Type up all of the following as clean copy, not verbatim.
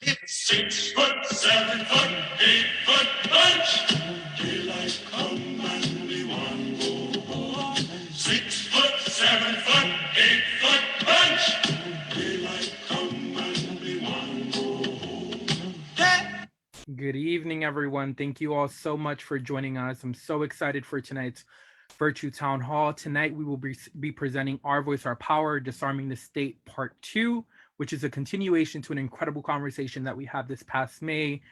6 foot, 7 foot, 8 foot punch. Daylight come and we want go home. 6 foot, 7 foot, 8 foot punch. Daylight come and we want go home. Hey! Good evening, everyone. Thank you all so much for joining us. I'm so excited for tonight's Virtue Town Hall. Tonight, we will be presenting Our Voice, Our Power, Disarming the State Part 2, which is a continuation to an incredible conversation that we had this past May,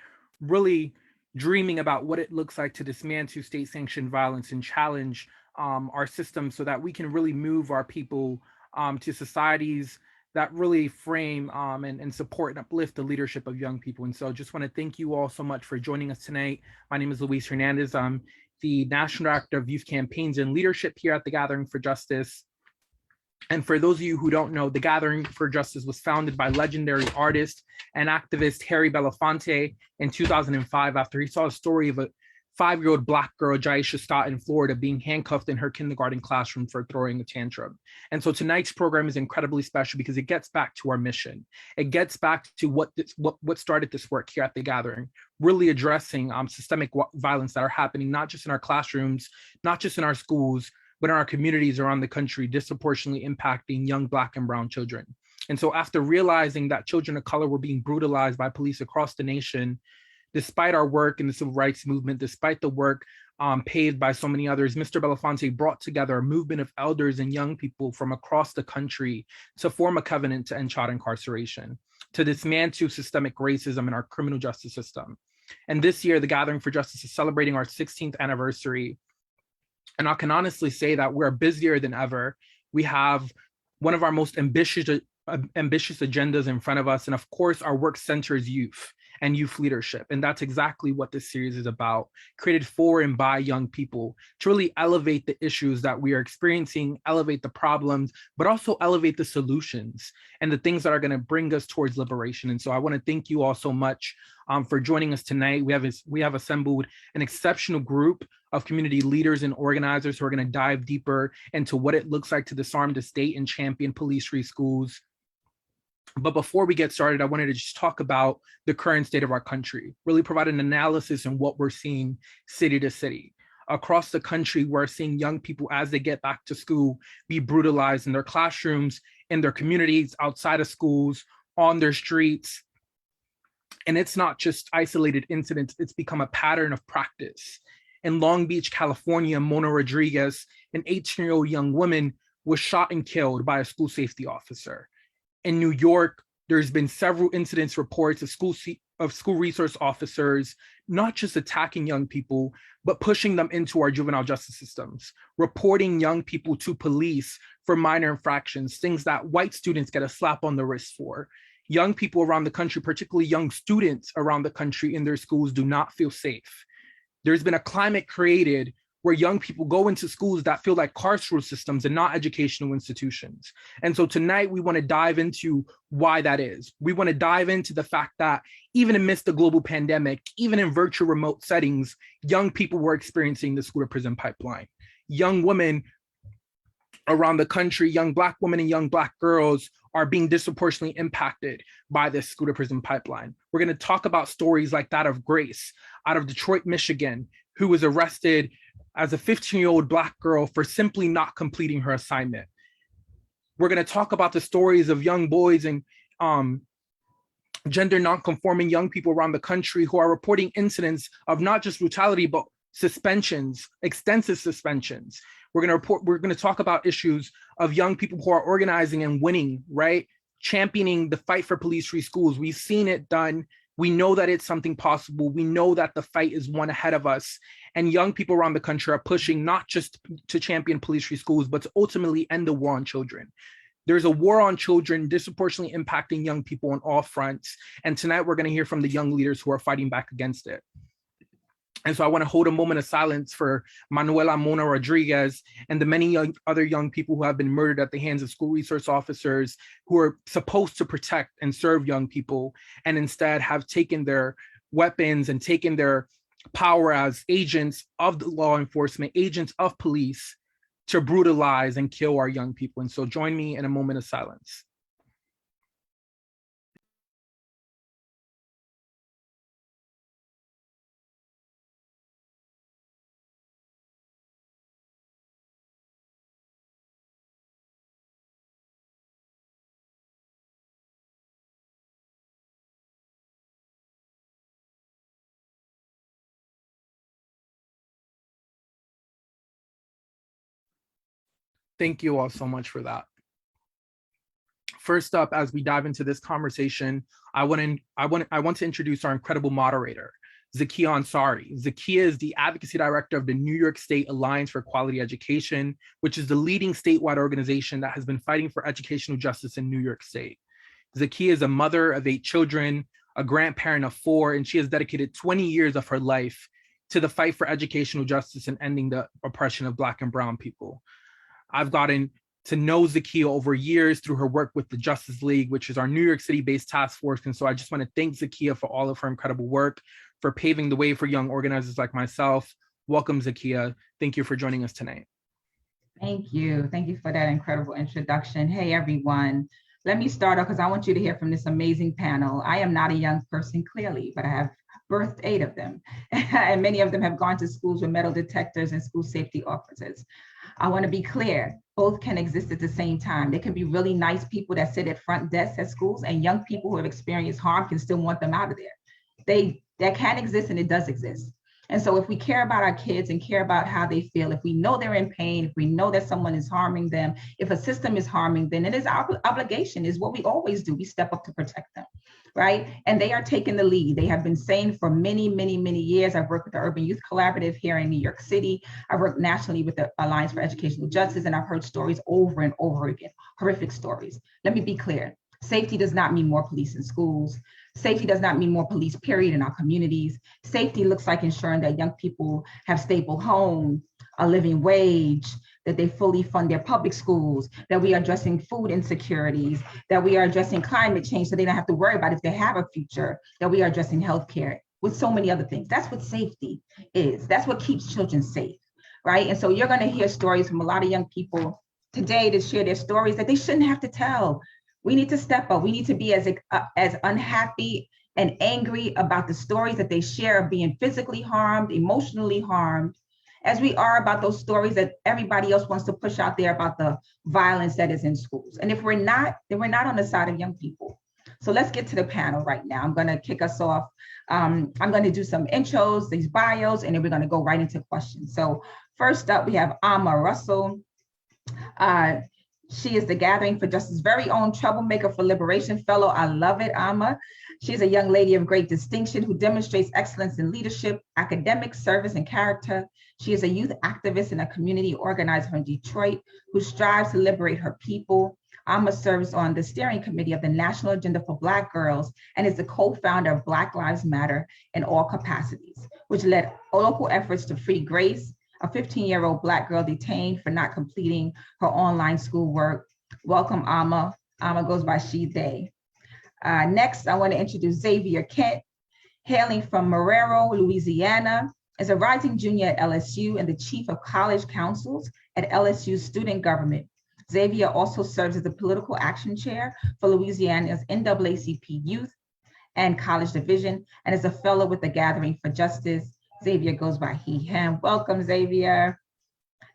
really dreaming about what it looks like to dismantle state-sanctioned violence and challenge our system so that we can really move our people to societies that really frame and support and uplift the leadership of young people. And so just want to thank you all so much for joining us tonight. My name is Luis Hernandez. I'm the National Director of Youth Campaigns and Leadership here at the Gathering for Justice. And for those of you who don't know, the Gathering for Justice was founded by legendary artist and activist Harry Belafonte in 2005 after he saw a story of a 5-year-old Black girl, Jaisha Scott, in Florida, being handcuffed in her kindergarten classroom for throwing a tantrum. And so tonight's program is incredibly special because it gets back to our mission. It gets back to what started this work here at the Gathering, really addressing systemic violence that are happening not just in our classrooms, not just in our schools, but in our communities around the country, disproportionately impacting young Black and Brown children. And so after realizing that children of color were being brutalized by police across the nation, despite our work in the civil rights movement, despite the work paved by so many others, Mr. Belafonte brought together a movement of elders and young people from across the country to form a covenant to end child incarceration, to dismantle systemic racism in our criminal justice system. And this year, the Gathering for Justice is celebrating our 16th anniversary. And I can honestly say that we're busier than ever. We have one of our most ambitious agendas in front of us. And of course, our work centers youth and youth leadership. And that's exactly what this series is about, created for and by young people to really elevate the issues that we are experiencing, elevate the problems, but also elevate the solutions and the things that are going to bring us towards liberation. And so I want to thank you all so much for joining us tonight. We have assembled an exceptional group of community leaders and organizers who are going to dive deeper into what it looks like to disarm the state and champion police-free schools. But before we get started, I wanted to just talk about the current state of our country, really provide an analysis on what we're seeing city to city. Across the country, we're seeing young people as they get back to school be brutalized in their classrooms, in their communities, outside of schools, on their streets. And it's not just isolated incidents, it's become a pattern of practice. In Long Beach, California, Mona Rodriguez, an 18-year-old young woman, was shot and killed by a school safety officer. In New York, there's been several incidents reports of school resource officers, not just attacking young people, but pushing them into our juvenile justice systems, reporting young people to police for minor infractions, things that white students get a slap on the wrist for. Young people around the country, particularly young students around the country in their schools, do not feel safe. There's been a climate created where young people go into schools that feel like carceral systems and not educational institutions. And so tonight we want to dive into why that is. We want to dive into the fact that even amidst the global pandemic, even in virtual remote settings, young people were experiencing the school to prison pipeline. Young women around the country, young Black women and young Black girls are being disproportionately impacted by this school to prison pipeline. We're going to talk about stories like that of Grace out of Detroit, Michigan, who was arrested as a 15-year-old Black girl for simply not completing her assignment. We're going to talk about the stories of young boys and gender nonconforming young people around the country who are reporting incidents of not just brutality, but suspensions, extensive suspensions. We're going to talk about issues of young people who are organizing and winning, right? Championing the fight for police-free schools. We've seen it done. We know that it's something possible. We know that the fight is one ahead of us. And young people around the country are pushing not just to champion police-free schools, but to ultimately end the war on children. There's a war on children disproportionately impacting young people on all fronts. And tonight we're going to hear from the young leaders who are fighting back against it. And so I want to hold a moment of silence for Manuela Mona Rodriguez and the many other young people who have been murdered at the hands of school resource officers who are supposed to protect and serve young people and instead have taken their weapons and taken their power as agents of the law enforcement, agents of police to brutalize and kill our young people. And so join me in a moment of silence. Thank you all so much for that. First up, as we dive into this conversation, I want to introduce our incredible moderator, Zakia Ansari. Zakia is the Advocacy Director of the New York State Alliance for Quality Education, which is the leading statewide organization that has been fighting for educational justice in New York State. Zakia is a mother of 8 children, a grandparent of 4, and she has dedicated 20 years of her life to the fight for educational justice and ending the oppression of Black and Brown people. I've gotten to know Zakia over years through her work with the Justice League, which is our New York City-based task force. And so I just want to thank Zakia for all of her incredible work, for paving the way for young organizers like myself. Welcome, Zakia. Thank you for joining us tonight. Thank you. Thank you for that incredible introduction. Hey, everyone. Let me start off because I want you to hear from this amazing panel. I am not a young person, clearly, but I have birthed 8 of them. And many of them have gone to schools with metal detectors and school safety officers. I want to be clear, both can exist at the same time. There can be really nice people that sit at front desks at schools, and young people who have experienced harm can still want them out of there. That can exist, and it does exist. And so if we care about our kids and care about how they feel, if we know they're in pain, if we know that someone is harming them, if a system is harming them, it is our obligation, is what we always do. We step up to protect them, right? And they are taking the lead. They have been saying for many, many, many years. I've worked with the Urban Youth Collaborative here in New York City. I've worked nationally with the Alliance for Educational Justice, and I've heard stories over and over again, horrific stories. Let me be clear. Safety does not mean more police in schools. Safety does not mean more police, period, in our communities. Safety looks like ensuring that young people have stable homes, a living wage, that they fully fund their public schools, that we are addressing food insecurities, that we are addressing climate change so they don't have to worry about if they have a future, that we are addressing healthcare, with so many other things. That's what safety is. That's what keeps children safe, right? And so you're gonna hear stories from a lot of young people today to share their stories that they shouldn't have to tell. We need to step up. We need to be as unhappy and angry about the stories that they share of being physically harmed, emotionally harmed, as we are about those stories that everybody else wants to push out there about the violence that is in schools. And if we're not, then we're not on the side of young people. So let's get to the panel right now. I'm gonna kick us off. I'm gonna do some intros, these bios, and then we're gonna go right into questions. So first up, we have Amma Russell. She is the Gathering for Justice's very own Troublemaker for Liberation Fellow. I love it, Amma. She's a young lady of great distinction who demonstrates excellence in leadership, academic service, and character. She is a youth activist and a community organizer in Detroit who strives to liberate her people. Amma serves on the steering committee of the National Agenda for Black Girls and is the co-founder of Black Lives Matter in all capacities, which led local efforts to free Grace, a 15-year-old Black girl detained for not completing her online schoolwork. Welcome, Amma. Amma goes by she, they. Next, I want to introduce Xavier Kent, hailing from Marrero, Louisiana, is a rising junior at LSU and the chief of college councils at LSU's student government. Xavier also serves as the political action chair for Louisiana's NAACP Youth and College Division and is a fellow with the Gathering for Justice. Xavier goes by he, him. Welcome, Xavier.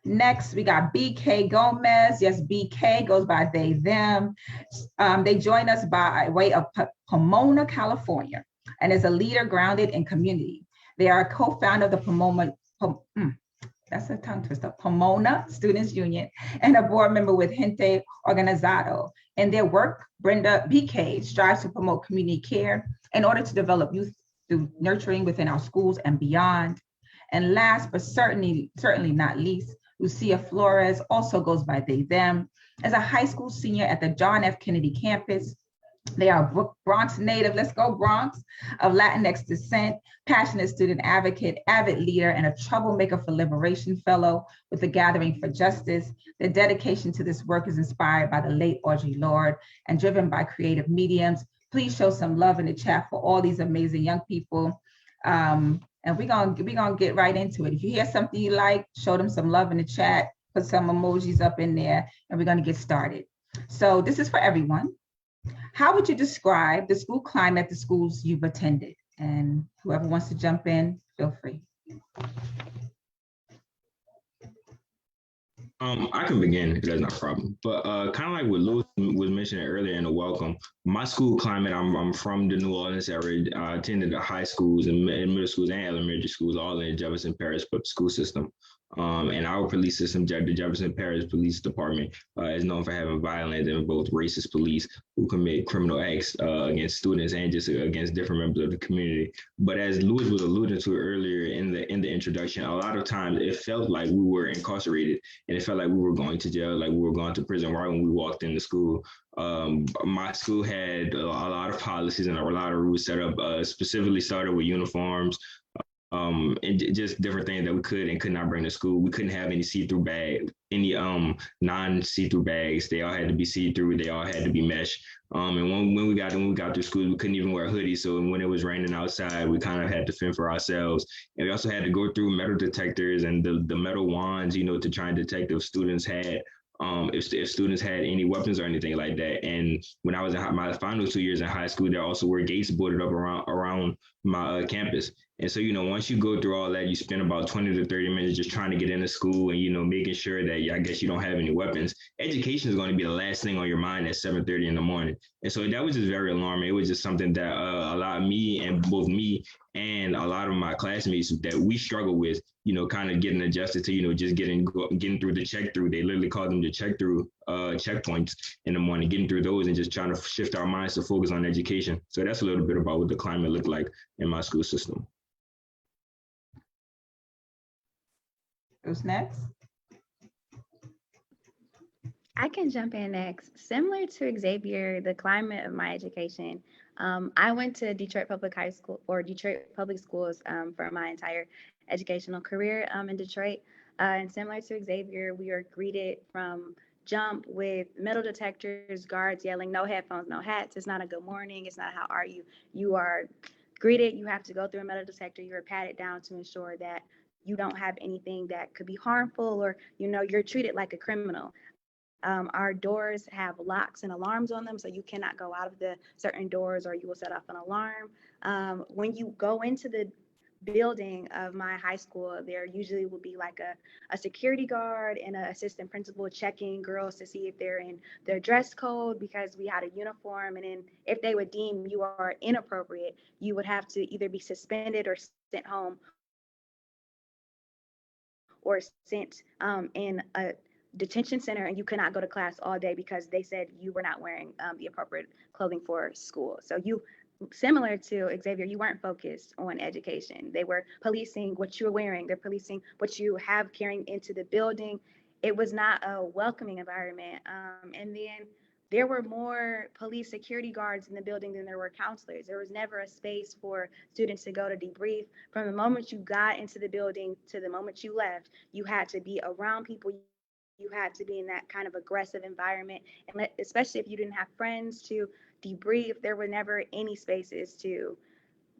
Next, we got BK Gomez. Yes, BK goes by they, them. They join us by way of Pomona, California, and is a leader grounded in community. They are a co-founder of the Pomona Students Union and a board member with Gente Organizado. In their work, Brenda BK strives to promote community care in order to develop youth through nurturing within our schools and beyond. And last, but certainly not least, Lucia Flores also goes by they, them, as a high school senior at the John F. Kennedy campus. They are Bronx native, let's go Bronx, of Latinx descent, passionate student advocate, avid leader, and a Troublemaker for Liberation Fellow with the Gathering for Justice. Their dedication to this work is inspired by the late Audre Lorde and driven by creative mediums. Please show some love in the chat for all these amazing young people. And we're gonna get right into it. If you hear something you like, show them some love in the chat, put some emojis up in there, and we're gonna get started. So this is for everyone. How would you describe the school climate at the schools you've attended? And whoever wants to jump in, feel free. I can begin, that's not a problem. But kind of like what Louis was mentioning earlier in the welcome, my school climate, I'm from the New Orleans area. I attended the high schools and middle schools and elementary schools, all in the Jefferson Parish public school system. And our police system, the Jefferson Parish Police Department, is known for having violent and both racist police who commit criminal acts against students and just against different members of the community. But as Louis was alluding to earlier in the introduction, a lot of times it felt like we were incarcerated, and it felt like we were going to jail, like we were going to prison right when we walked into school. My school had a lot of policies and a lot of rules set up, specifically started with uniforms, and just different things that we could and could not bring to school. We couldn't have any see-through bag, any non-see-through bags. They all had to be see-through. They all had to be mesh. And when we got through school, we couldn't even wear hoodies. So when it was raining outside, we kind of had to fend for ourselves. And we also had to go through metal detectors and the metal wands, to try and detect if students had if students had any weapons or anything like that. And when I was in my final 2 years in high school, there also were gates boarded up around my campus. And so, once you go through all that, you spend about 20 to 30 minutes just trying to get into school and, making sure that I guess you don't have any weapons. Education is going to be the last thing on your mind at 7:30 in the morning. And so that was just very alarming. It was just something that a lot of both me and a lot of my classmates that we struggle with, kind of getting adjusted to, just getting through the check through. They literally call them the check through checkpoints in the morning, getting through those and just trying to shift our minds to focus on education. So that's a little bit about what the climate looked like in my school system. Who's next? I can jump in next. Similar to Xavier, the climate of my education, I went to Detroit Public High School or Detroit Public Schools for my entire educational career in Detroit. And similar to Xavier, we are greeted from jump with metal detectors, guards yelling, no headphones, no hats. It's not a good morning. It's not how are you. You are greeted. You have to go through a metal detector. You're patted down to ensure that you don't have anything that could be harmful or, you're treated like a criminal. Our doors have locks and alarms on them, so you cannot go out of the certain doors or you will set off an alarm. When you go into the building of my high school, there usually will be like a security guard and an assistant principal checking girls to see if they're in their dress code because we had a uniform. And then if they would deem you are inappropriate, you would have to either be suspended or sent home or sent in a detention center, and you could not go to class all day because they said you were not wearing the appropriate clothing for school. So similar to Xavier, you weren't focused on education. They were policing what you were wearing. They're policing what you have carrying into the building. It was not a welcoming environment. And then there were more police security guards in the building than there were counselors. There was never a space for students to go to debrief. From the moment you got into the building to the moment you left, you had to be around people. You had to be in that kind of aggressive environment. And especially if you didn't have friends to debrief, there were never any spaces to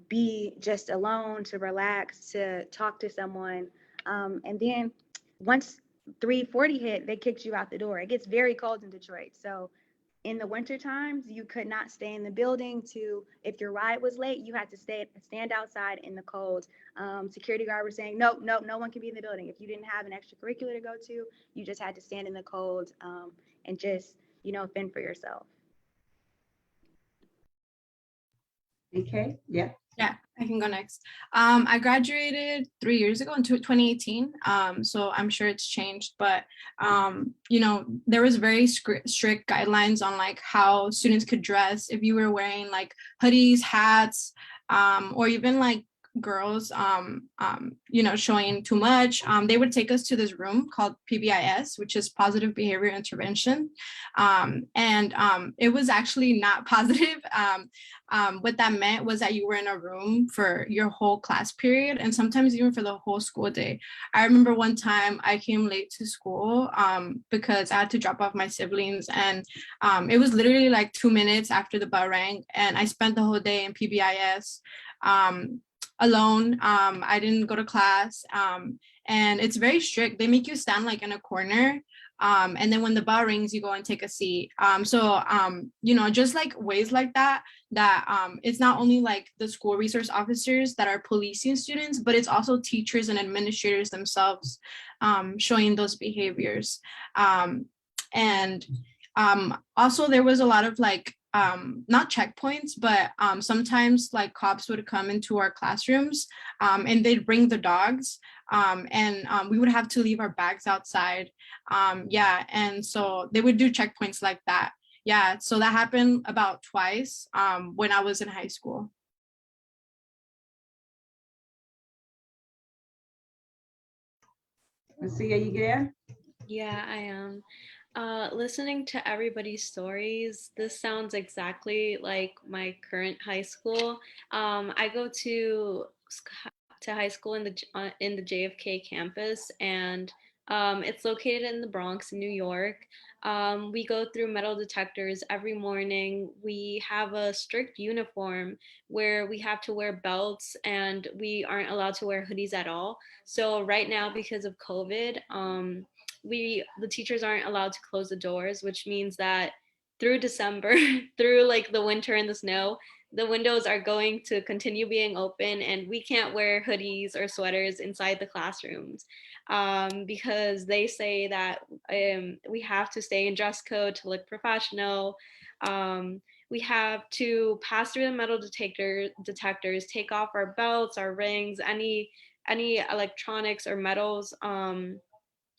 be just alone, to relax, to talk to someone. And then once 3:40 hit, they kicked you out the door. It gets very cold in Detroit. So in the winter times, you could not stay in the building. If your ride was late, you had to stand outside in the cold. Security guard was saying, no one can be in the building. If you didn't have an extracurricular to go to, you just had to stand in the cold and just, fend for yourself. DK, yeah. Yeah, I can go next. I graduated 3 years ago in 2018. So I'm sure it's changed, but there was very strict guidelines on like how students could dress. If you were wearing like hoodies, hats, or even like girls, showing too much, they would take us to this room called PBIS, which is Positive Behavior Intervention. It was actually not positive. What that meant was that you were in a room for your whole class period and sometimes even for the whole school day. I remember one time I came late to school because I had to drop off my siblings, and it was literally like 2 minutes after the bell rang, and I spent the whole day in PBIS alone. I didn't go to class, and it's very strict. They make you stand like in a corner. And then when the bell rings, you go and take a seat. Just like ways like that it's not only like the school resource officers that are policing students, but it's also teachers and administrators themselves showing those behaviors. Also, there was a lot of like not checkpoints, but sometimes like cops would come into our classrooms and they'd bring the dogs, and we would have to leave our bags outside. Yeah, and so they would do checkpoints like that. Yeah, so that happened about twice when I was in high school. Lucia, you there? Yeah, I am. Listening to everybody's stories, this sounds exactly like my current high school. I go to high school in the JFK campus, and it's located in the Bronx, New York. We go through metal detectors every morning. We have a strict uniform where we have to wear belts, and we aren't allowed to wear hoodies at all. So right now, because of COVID, the teachers aren't allowed to close the doors, which means that through December, through like the winter and the snow, the windows are going to continue being open, and we can't wear hoodies or sweaters inside the classrooms, because they say that we have to stay in dress code to look professional. We have to pass through the metal detectors, take off our belts, our rings, any electronics or metals.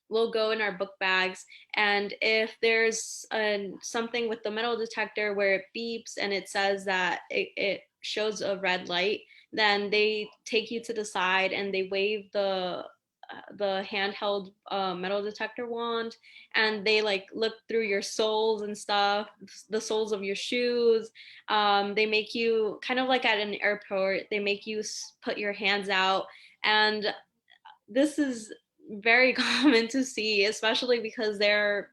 Will go in our book bags, and if there's something with the metal detector where it beeps and it says that it shows a red light, then they take you to the side and they wave the handheld metal detector wand, and they like look through your soles and stuff, the soles of your shoes. They make you kind of like at an airport, they make you put your hands out, and this is very common to see, especially because there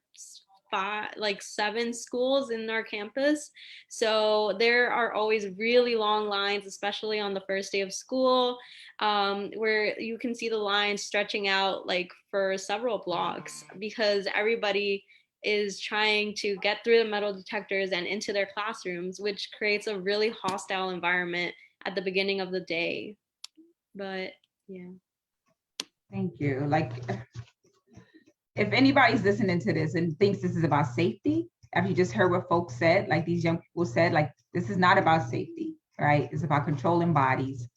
are like 7 schools in our campus. So there are always really long lines, especially on the first day of school, where you can see the lines stretching out like for several blocks, because everybody is trying to get through the metal detectors and into their classrooms, which creates a really hostile environment at the beginning of the day. But yeah. Thank you. Like, if anybody's listening to this and thinks this is about safety, have you just heard what folks said? Like these young people said, like, this is not about safety, right? It's about controlling bodies.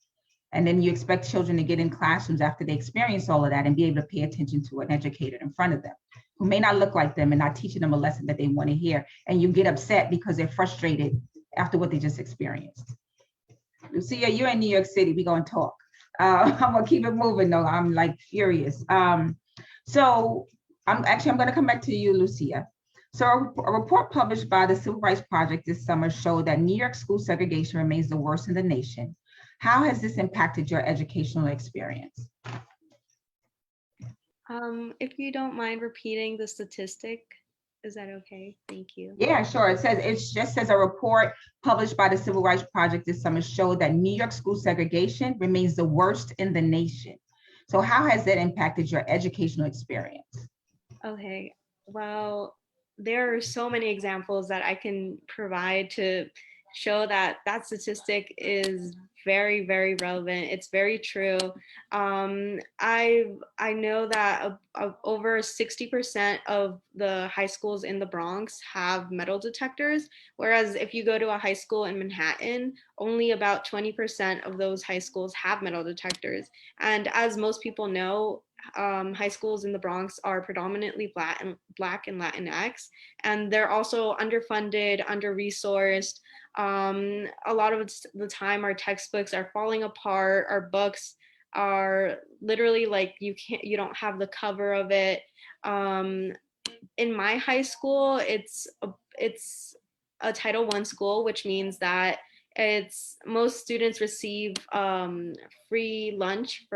And then you expect children to get in classrooms after they experience all of that and be able to pay attention to an educator in front of them who may not look like them and not teaching them a lesson that they want to hear. And you get upset because they're frustrated after what they just experienced. Lucia, you're in New York City. We're going to talk. I'm going to keep it moving, though. I'm like furious. So I'm going to come back to you, Lucia. So a report published by the Civil Rights Project this summer showed that New York school segregation remains the worst in the nation. How has this impacted your educational experience? If you don't mind repeating the statistic, is that okay? Thank you. Yeah, sure. It just says a report published by the Civil Rights Project this summer showed that New York school segregation remains the worst in the nation. So how has that impacted your educational experience? Okay, well, there are so many examples that I can provide to show that that statistic is very, very relevant. It's very true. I know that over 60% of the high schools in the Bronx have metal detectors, whereas if you go to a high school in Manhattan, only about 20% of those high schools have metal detectors. And as most people know, high schools in the Bronx are predominantly Black and Latinx, and they're also underfunded, under-resourced. A lot of the time our textbooks are falling apart, our books are literally like you don't have the cover of it. In my high school, it's a Title I school, which means that most students receive free lunch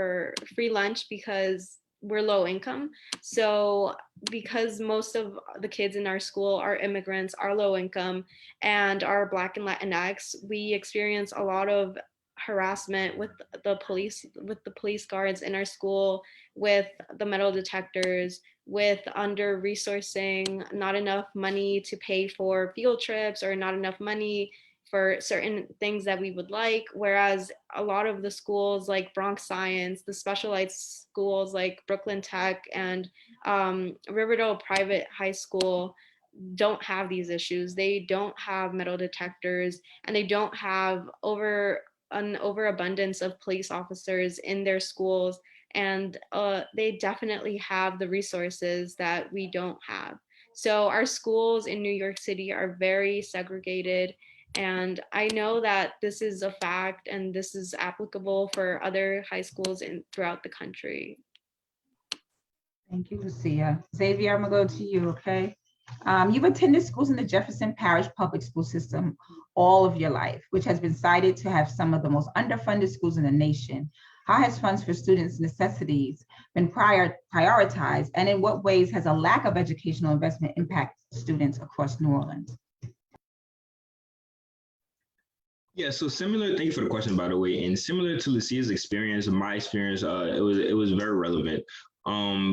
because we're low income. So because most of the kids in our school are immigrants, are low income, and are Black and Latinx, we experience a lot of harassment with the police guards in our school, with the metal detectors, with under resourcing, not enough money to pay for field trips, or not enough money for certain things that we would like. Whereas a lot of the schools like Bronx Science, the specialized schools like Brooklyn Tech and Riverdale Private High School, don't have these issues. They don't have metal detectors, and they don't have an overabundance of police officers in their schools. And they definitely have the resources that we don't have. So our schools in New York City are very segregated. And I know that this is a fact, and this is applicable for other high schools throughout the country. Thank you, Lucia. Xavier, I'm gonna go to you, okay? You've attended schools in the Jefferson Parish public school system all of your life, which has been cited to have some of the most underfunded schools in the nation. How has funds for students' necessities been prioritized, and in what ways has a lack of educational investment impacted students across New Orleans? Yeah, so similar, thank you for the question, by the way. And similar to Lucia's experience, my experience, it was very relevant.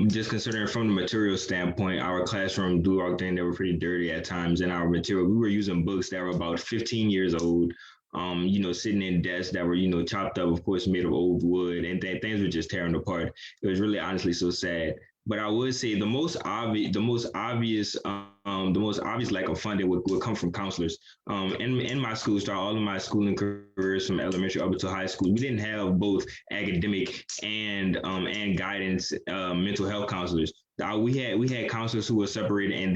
Just considering from the material standpoint, our classroom Duroc thing, they were pretty dirty at times. In our material, we were using books that were about 15 years old, sitting in desks that were, chopped up, of course, made of old wood, and things were just tearing apart. It was really honestly so sad. But I would say the most obvious lack of funding would come from counselors. In my school, all of my schooling careers from elementary up until high school, we didn't have both academic and guidance mental health counselors. We had counselors who were separated, and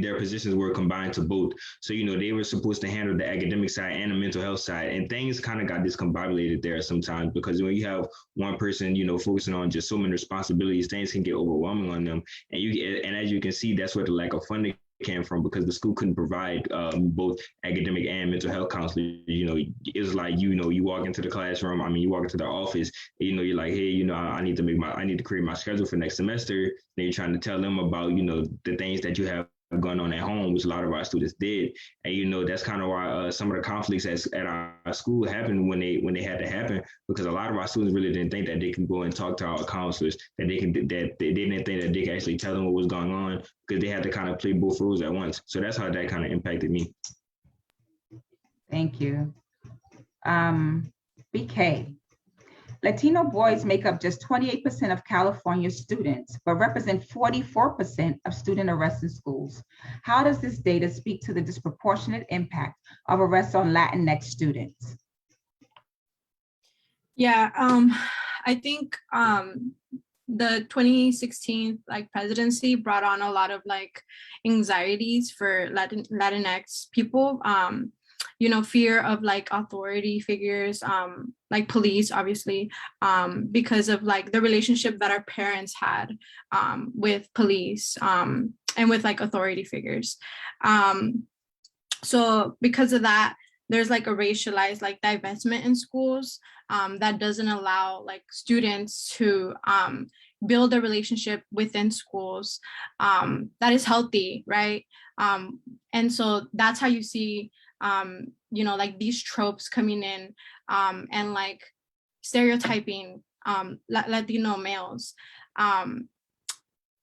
their positions were combined to both. So they were supposed to handle the academic side and the mental health side, and things kind of got discombobulated there sometimes, because when you have one person focusing on just so many responsibilities, things can get overwhelming on them. And as you can see, that's where the lack of funding came from, because the school couldn't provide both academic and mental health counseling. It's like you walk into the classroom. You walk into the office. You're like, hey, I need to create my schedule for next semester. Then you're trying to tell them about the things that you have going on at home, which a lot of our students did. And that's kind of why some of the conflicts at our school happened when they had to happen, because a lot of our students really didn't think that they could go and talk to our counselors, that they didn't think that they could actually tell them what was going on, because they had to kind of play both roles at once. So that's how that kind of impacted me. Thank you. BK. Latino boys make up just 28% of California students, but represent 44% of student arrests in schools. How does this data speak to the disproportionate impact of arrests on Latinx students? Yeah, I think the 2016 presidency brought on a lot of anxieties for Latinx people. Fear of authority figures, like police, obviously, because of the relationship that our parents had with police and with authority figures. So because of that, there's a racialized divestment in schools that doesn't allow students to build a relationship within schools that is healthy, right? And so that's how you see these tropes coming in and stereotyping Latino males.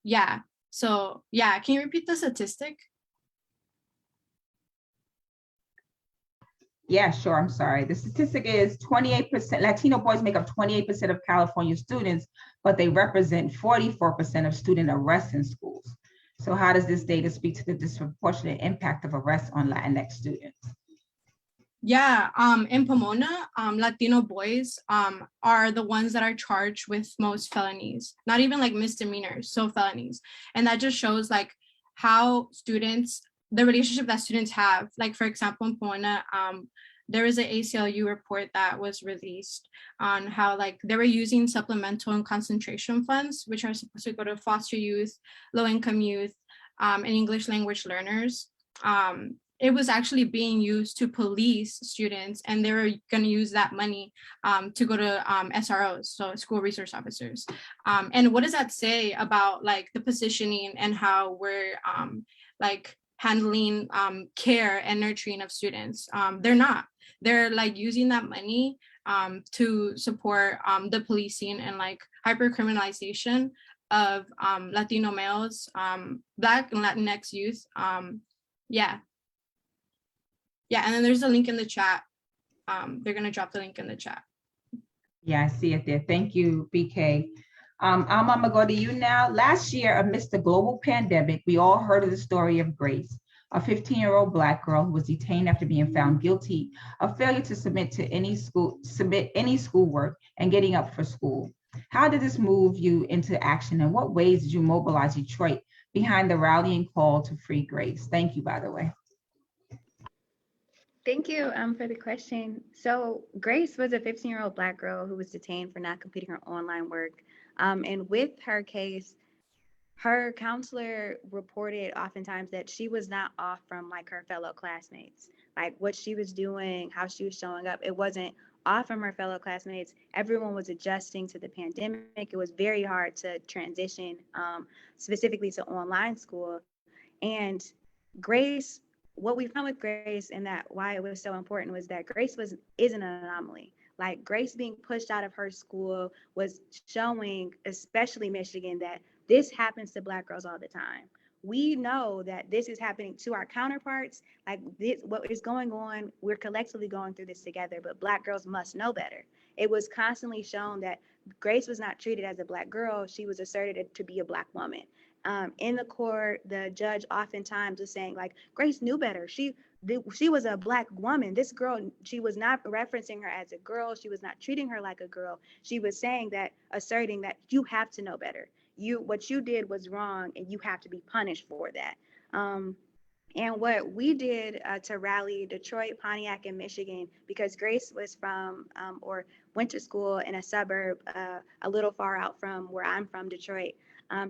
Yeah, so yeah, can you repeat the statistic? Yeah, sure, I'm sorry. The statistic is 28%, Latino boys make up 28% of California students, but they represent 44% of student arrests in schools. So how does this data speak to the disproportionate impact of arrests on Latinx students? Yeah, in Pomona, Latino boys are the ones that are charged with most felonies, not even misdemeanors, so felonies. And that just shows how students, the relationship that students have. For example, in Pomona, there is an ACLU report that was released on how they were using supplemental and concentration funds, which are supposed to go to foster youth, low-income youth, and English language learners. It was actually being used to police students, and they were going to use that money to go to SROs, so school resource officers. And what does that say about the positioning and how we're handling care and nurturing of students? They're not. They're using that money to support the policing and hypercriminalization of Latino males, Black and Latinx youth. Yeah, and then there's a link in the chat. They're gonna drop the link in the chat. Yeah, I see it there. Thank you, BK. I'm gonna go to you now. Last year, amidst the global pandemic, we all heard of the story of Grace, a 15-year-old Black girl who was detained after being found guilty of failure to submit any schoolwork and getting up for school. How did this move you into action, and what ways did you mobilize Detroit behind the rallying call to free Grace? Thank you, by the way. Thank you for the question. So Grace was a 15-year-old Black girl who was detained for not completing her online work. And with her case, her counselor reported oftentimes that she was not off from like her fellow classmates. Like what she was doing, how she was showing up, it wasn't off from her fellow classmates. Everyone was adjusting to the pandemic. It was very hard to transition specifically to online school. And Grace, what we found with Grace and that why it was so important was that Grace isn't an anomaly. Like Grace being pushed out of her school was showing, especially Michigan, that this happens to Black girls all the time. We know that this is happening to our counterparts. Like this, what is going on, we're collectively going through this together, but Black girls must know better. It was constantly shown that Grace was not treated as a Black girl. She was asserted to be a Black woman. In the court, the judge oftentimes was saying like, Grace knew better. She was a Black woman. This girl, she was not referencing her as a girl. She was not treating her like a girl. She was saying that, asserting that you have to know better. What you did was wrong, and you have to be punished for that. And what we did to rally Detroit, Pontiac, and Michigan, because Grace was from or went to school in a suburb a little far out from where I'm from, Detroit.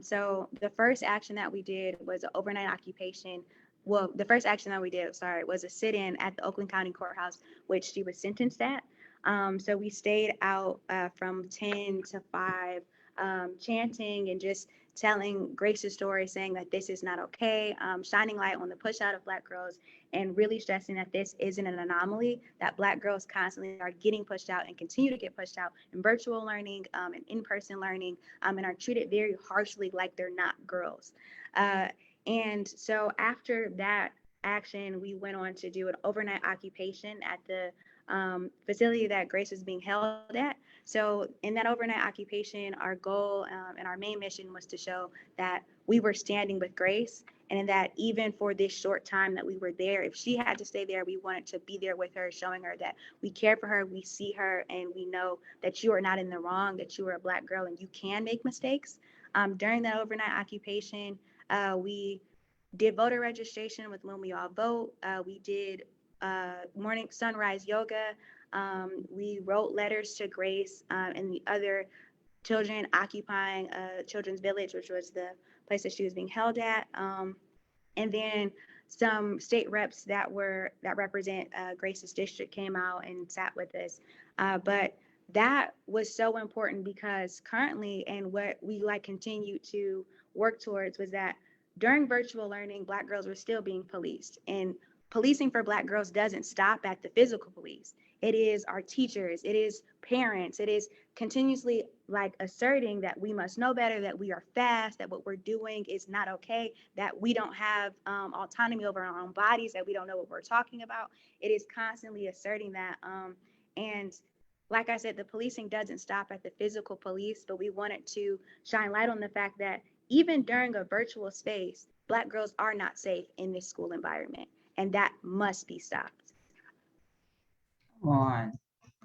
So the first action that we did was an overnight occupation. Well, the first action that we did, sorry, was a sit-in at the Oakland County Courthouse, which she was sentenced at. So we stayed out from 10 to 5, chanting and just telling Grace's story, saying that this is not okay, shining light on the push out of Black girls, and really stressing that this isn't an anomaly, that Black girls constantly are getting pushed out and continue to get pushed out in virtual learning and in-person learning, and are treated very harshly like they're not girls. And so after that action, we went on to do an overnight occupation at the facility that Grace was being held at. So in that overnight occupation, our goal and our main mission was to show that we were standing with Grace, and that even for this short time that we were there, if she had to stay there, we wanted to be there with her, showing her that we care for her, we see her, and we know that you are not in the wrong, that you are a Black girl and you can make mistakes. During that overnight occupation, we did voter registration with When We All Vote. We did morning sunrise yoga. We wrote letters to Grace and the other children occupying Children's Village, which was the place that she was being held at. And then some state reps that represent Grace's district came out and sat with us. But that was so important because currently, and what we continue to work towards, was that during virtual learning, Black girls were still being policed. And policing for Black girls doesn't stop at the physical police. It is our teachers, it is parents, it is continuously asserting that we must know better, that we are fast, that what we're doing is not okay, that we don't have autonomy over our own bodies, that we don't know what we're talking about. It is constantly asserting that. And like I said, the policing doesn't stop at the physical police, but we wanted to shine light on the fact that even during a virtual space, Black girls are not safe in this school environment, and that must be stopped. Come on.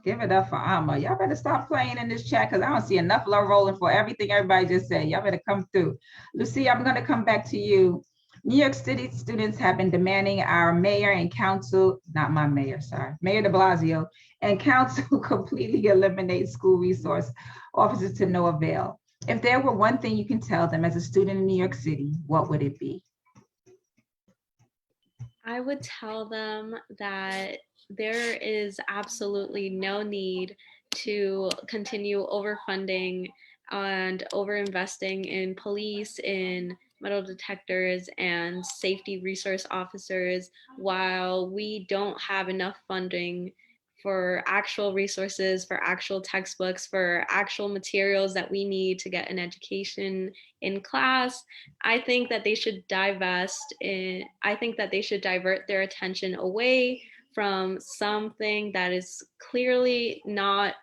Give it up for Alma. Y'all better stop playing in this chat because I don't see enough love rolling for everything everybody just said. Y'all better come through. Lucy, I'm going to come back to you. New York City students have been demanding our mayor and council, not my mayor, sorry, Mayor de Blasio, and council completely eliminate school resource officers to no avail. If there were one thing you can tell them as a student in New York City, what would it be? I would tell them that there is absolutely no need to continue overfunding and overinvesting in police, in metal detectors and safety resource officers, while we don't have enough funding for actual resources, for actual textbooks, for actual materials that we need to get an education in class. I think that they should divert their attention away from something that is clearly not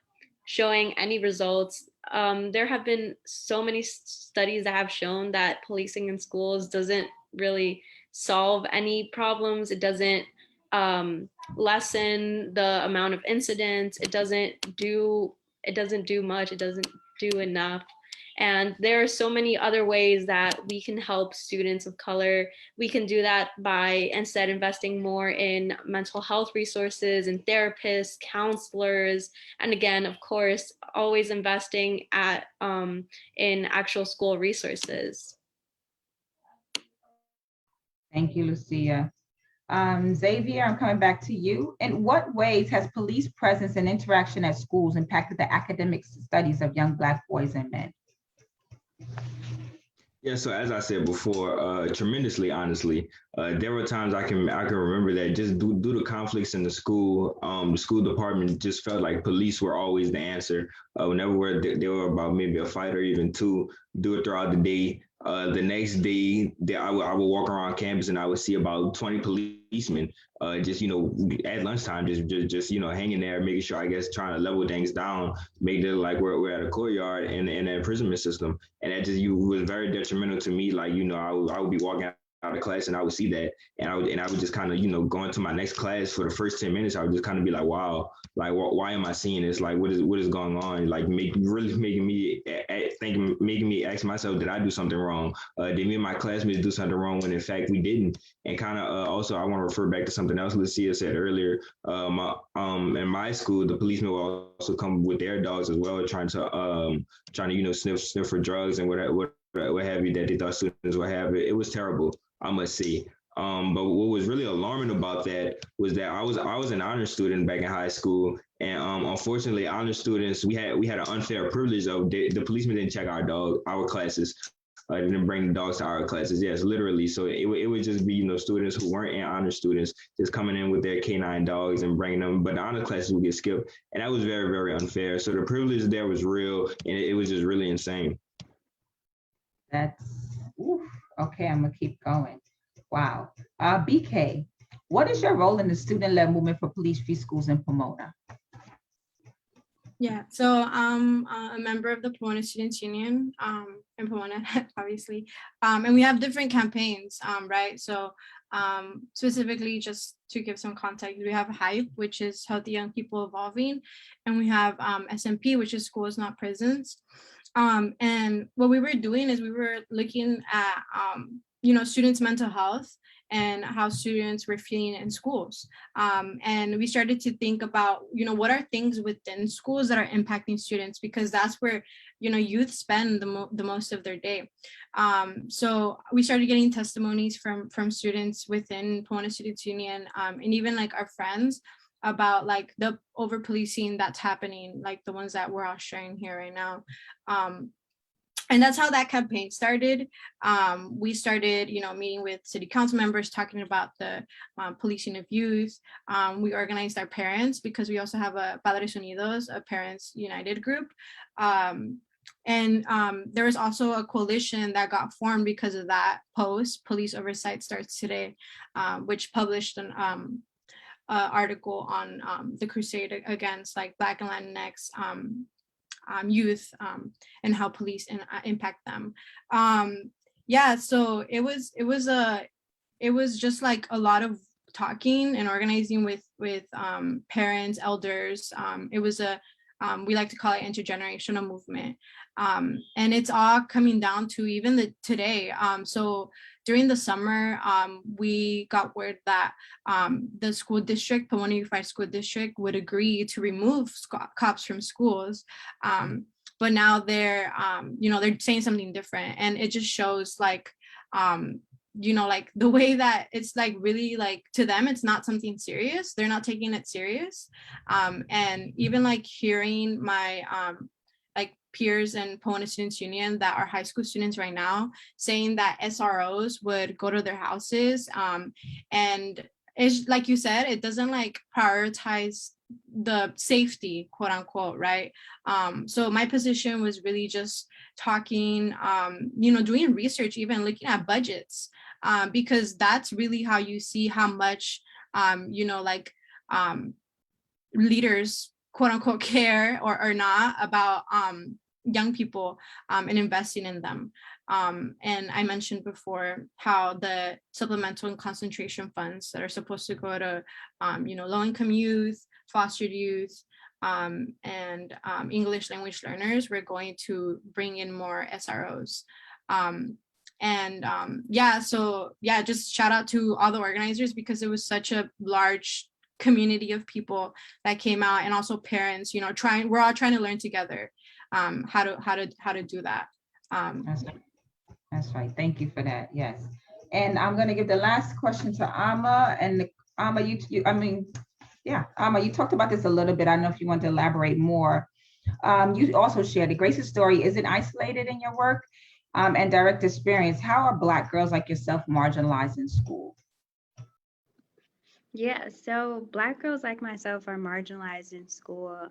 showing any results. There have been so many studies that have shown that policing in schools doesn't really solve any problems. It doesn't lessen the amount of incidents. It doesn't do much. It doesn't do enough. And there are so many other ways that we can help students of color. We can do that by instead investing more in mental health resources and therapists, counselors, and again, of course, always investing in actual school resources. Thank you, Lucia. Xavier, I'm coming back to you. In what ways has police presence and interaction at schools impacted the academic studies of young Black boys and men? Yeah, so as I said before, tremendously, honestly, there were times I can remember that just due to conflicts in the school department just felt like police were always the answer. Whenever there were about maybe a fight or even two, do it throughout the day. The next day, I would walk around campus and I would see about 20 policemen, just at lunchtime, just hanging there, making sure, I guess, trying to level things down, make it like we're at a courtyard in an imprisonment system, and that just was very detrimental to me. Like I would be walking out of class and I would see that, and I would just kind of go into my next class for the first 10 minutes. I would just kind of be like, wow, like why am I seeing this? Like what is going on? Like making me ask myself, did I do something wrong? Did me and my classmates do something wrong when in fact we didn't? And kind of also I want to refer back to something else Lucia said earlier. In my school, the policemen will also come with their dogs as well, trying to sniff for drugs and what have you that they thought students would have. It was terrible, I must say. But what was really alarming about that was that I was an honor student back in high school, and unfortunately, honor students we had an unfair privilege of the policemen didn't check our classes. They didn't bring the dogs to our classes. Yes, literally. So it would just be students who weren't honor students just coming in with their canine dogs and bringing them, but the honor classes would get skipped, and that was very, very unfair. So the privilege there was real, and it was just really insane. That's okay. I'm gonna keep going. Wow. BK, what is your role in the student-led movement for police-free schools in Pomona? Yeah, so I'm a member of the Pomona Students Union in Pomona, obviously. And we have different campaigns, right? So specifically, just to give some context, we have HYPE, which is Healthy Young People Evolving, and we have SMP, which is Schools Not Prisons. And what we were doing is we were looking at students' mental health and how students were feeling in schools. And we started to think about, what are things within schools that are impacting students, because that's where, youth spend the most of their day. So we started getting testimonies from students within Pomona Students Union, and even like our friends about like the over policing that's happening, like the ones that we're all sharing here right now. And that's how that campaign started. We started, meeting with city council members, talking about the policing of youth. We organized our parents, because we also have a Padres Unidos, a Parents United group. And there was also a coalition that got formed because of that post, Police Oversight Starts Today, which published an article on the crusade against like Black and Latinx youth and how police impact them. So it was just like a lot of talking and organizing with parents, elders. It was we like to call it intergenerational movement. And it's all coming down to even today. So during the summer, we got word that the school district, Pomona Unified School District, would agree to remove cops from schools. But now they're saying something different, and it just shows like, like the way that it's like really like to them, it's not something serious. They're not taking it serious. And even like hearing my like peers in Pomona Students Union that are high school students right now saying that SROs would go to their houses. And it's like you said, it doesn't like prioritize the safety, quote unquote, right? So my position was really just talking, doing research, even looking at budgets, because that's really how you see how much, leaders quote unquote care or not about young people and investing in them. And I mentioned before how the supplemental and concentration funds that are supposed to go to low-income youth, fostered youth, and English language learners, we're going to bring in more SROs. Just shout out to all the organizers, because it was such a large community of people that came out, and also parents, we're all trying to learn together how to do that. That's right. Thank you for that. Yes. And I'm going to give the last question to Amma. And Amma, Amma, you talked about this a little bit. I don't know if you want to elaborate more. You also shared the Grace's story isn't isolated in your work and direct experience. How are Black girls like yourself marginalized in school? Yeah, so Black girls like myself are marginalized in school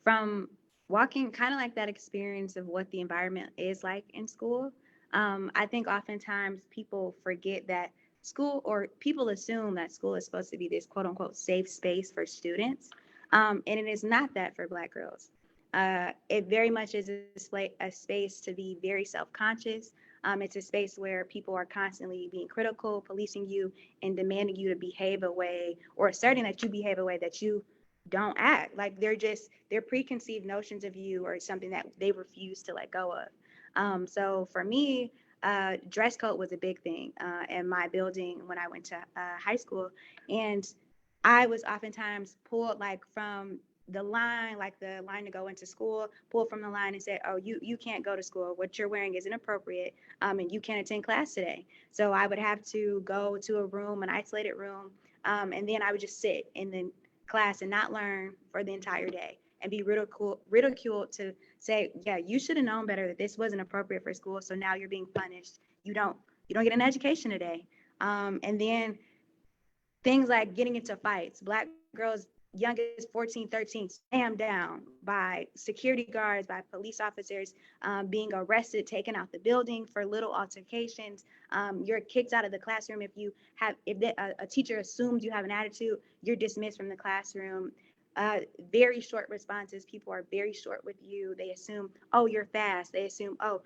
from walking kind of like that experience of what the environment is like in school. I think oftentimes people forget that school, or people assume that school is supposed to be this quote unquote safe space for students. And it is not that for Black girls. It very much is a space to be very self-conscious. It's a space where people are constantly being critical, policing you, and demanding you to behave a way, or asserting that you behave a way that you don't act. Like their preconceived notions of you are something that they refuse to let go of. So for me, dress code was a big thing in my building when I went to high school. And I was oftentimes pulled from the line to go into school, pulled from the line and said, oh, you can't go to school. What you're wearing isn't appropriate, and you can't attend class today. So I would have to go to a room, an isolated room, and then I would just sit in the class and not learn for the entire day, and be ridiculed to say, yeah, you should have known better that this wasn't appropriate for school, so now you're being punished. You don't get an education today. And then things like getting into fights. Black girls, young as 14, 13, slammed down by security guards, by police officers, being arrested, taken out the building for little altercations. You're kicked out of the classroom if a teacher assumes you have an attitude, you're dismissed from the classroom. Very short responses. People are very short with you. They assume, oh, you're fast. They assume, oh,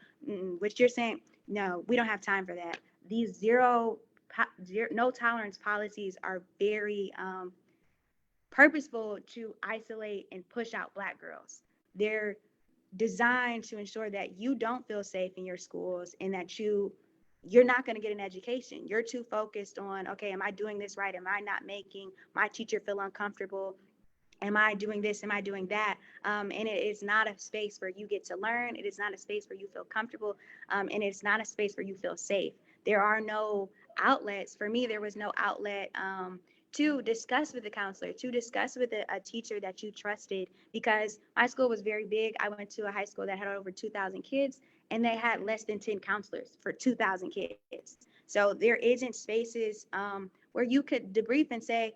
what you're saying, no, we don't have time for that. These no tolerance policies are very purposeful to isolate and push out Black girls. They're designed to ensure that you don't feel safe in your schools, and that you're not going to get an education. You're too focused on, okay, am I doing this right? Am I not making my teacher feel uncomfortable? Am I doing this? Am I doing that? And it is not a space where you get to learn. It is not a space where you feel comfortable. And it's not a space where you feel safe. There are no outlets. For me, there was no outlet to discuss with a counselor, to discuss with a teacher that you trusted, because my school was very big. I went to a high school that had over 2,000 kids, and they had less than 10 counselors for 2,000 kids. So there isn't spaces where you could debrief and say,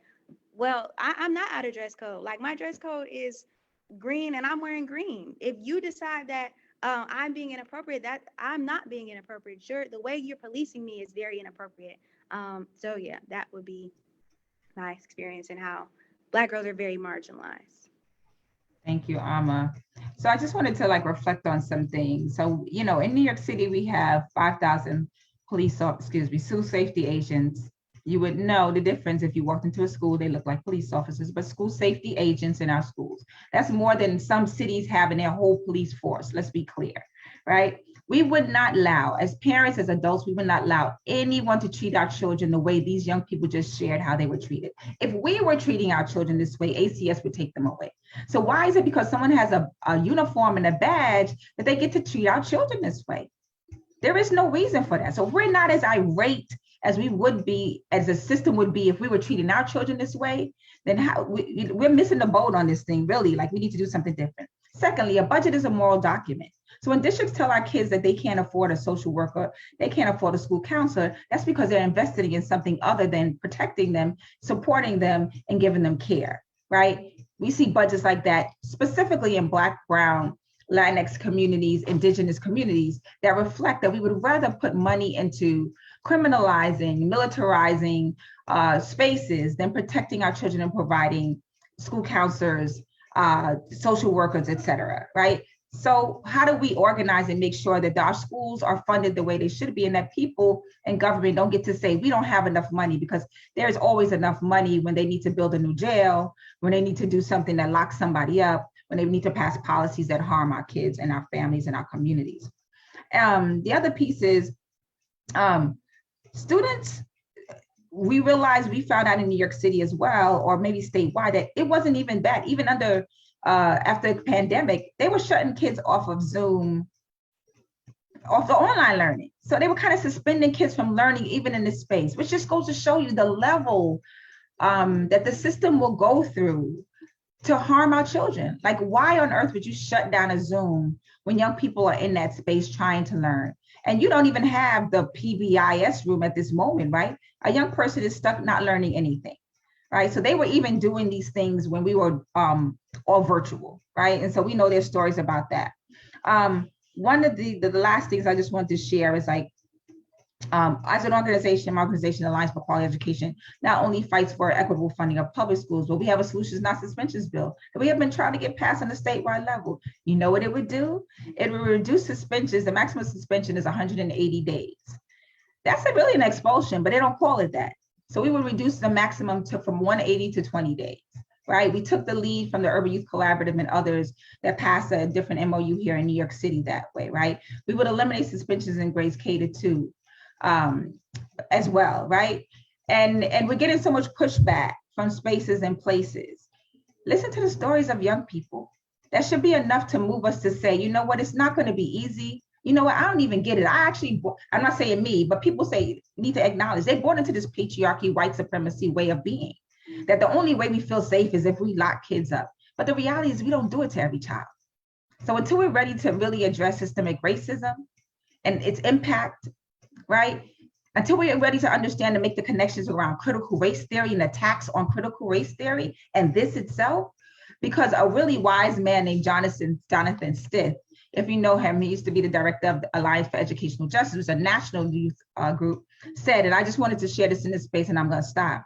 well, I'm not out of dress code. Like, my dress code is green and I'm wearing green. If you decide that I'm being inappropriate, that I'm not being inappropriate. Sure, the way you're policing me is very inappropriate. So yeah, that would be my experience and how Black girls are very marginalized. Thank you, Amma. So I just wanted to reflect on some things. So, in New York City, we have 5,000 school safety agents. You would know the difference if you walked into a school, they look like police officers, but school safety agents in our schools. That's more than some cities have in their whole police force. Let's be clear, right? We would not allow, as parents, as adults, we would not allow anyone to treat our children the way these young people just shared how they were treated. If we were treating our children this way, ACS would take them away. So why is it because someone has a uniform and a badge that they get to treat our children this way? There is no reason for that. So if we're not as irate as we would be, as the system would be if we were treating our children this way, then we're missing the boat on this thing, really. We need to do something different. Secondly, a budget is a moral document. So when districts tell our kids that they can't afford a social worker, they can't afford a school counselor, that's because they're investing in something other than protecting them, supporting them, and giving them care, right? We see budgets like that specifically in Black, Brown, Latinx communities, Indigenous communities, that reflect that we would rather put money into criminalizing, militarizing spaces than protecting our children and providing school counselors, social workers, et cetera, right? So how do we organize and make sure that our schools are funded the way they should be, and that people in government don't get to say, we don't have enough money, because there's always enough money when they need to build a new jail, when they need to do something that locks somebody up, when they need to pass policies that harm our kids and our families and our communities. The other piece is students, we realized, we found out in New York City as well, or maybe statewide, that it wasn't even bad. Even under after the pandemic, they were shutting kids off of Zoom, off the online learning. So they were kind of suspending kids from learning even in this space, which just goes to show you the level that the system will go through to harm our children. Like, why on earth would you shut down a Zoom when young people are in that space trying to learn? And you don't even have the PBIS room at this moment, right? A young person is stuck not learning anything, right? So they were even doing these things when we were all virtual, right? And so we know there's stories about that. One of the last things I just want to share is, like, as an organization, my organization, Alliance for Quality Education, not only fights for equitable funding of public schools, but we have a solutions, not suspensions bill that we have been trying to get passed on the statewide level. You know what it would do? It would reduce suspensions. The maximum suspension is 180 days. That's really an expulsion, but they don't call it that. So we would reduce the maximum from 180 to 20 days, right? We took the lead from the Urban Youth Collaborative and others that passed a different MOU here in New York City that way, right? We would eliminate suspensions in grades K to 2 as well, right? And we're getting so much pushback from spaces and places. Listen to the stories of young people. That should be enough to move us to say, you know what, it's not going to be easy. You know what, I don't even get it. I'm not saying me, but people say, need to acknowledge, they're born into this patriarchy, white supremacy way of being, that the only way we feel safe is if we lock kids up. But the reality is we don't do it to every child. So until we're ready to really address systemic racism and its impact, right? Until we're ready to understand and make the connections around critical race theory and attacks on critical race theory and this itself, because a really wise man named Jonathan Stith, if you know him, he used to be the director of the Alliance for Educational Justice, which is a national youth group, said, and I just wanted to share this in this space and I'm going to stop.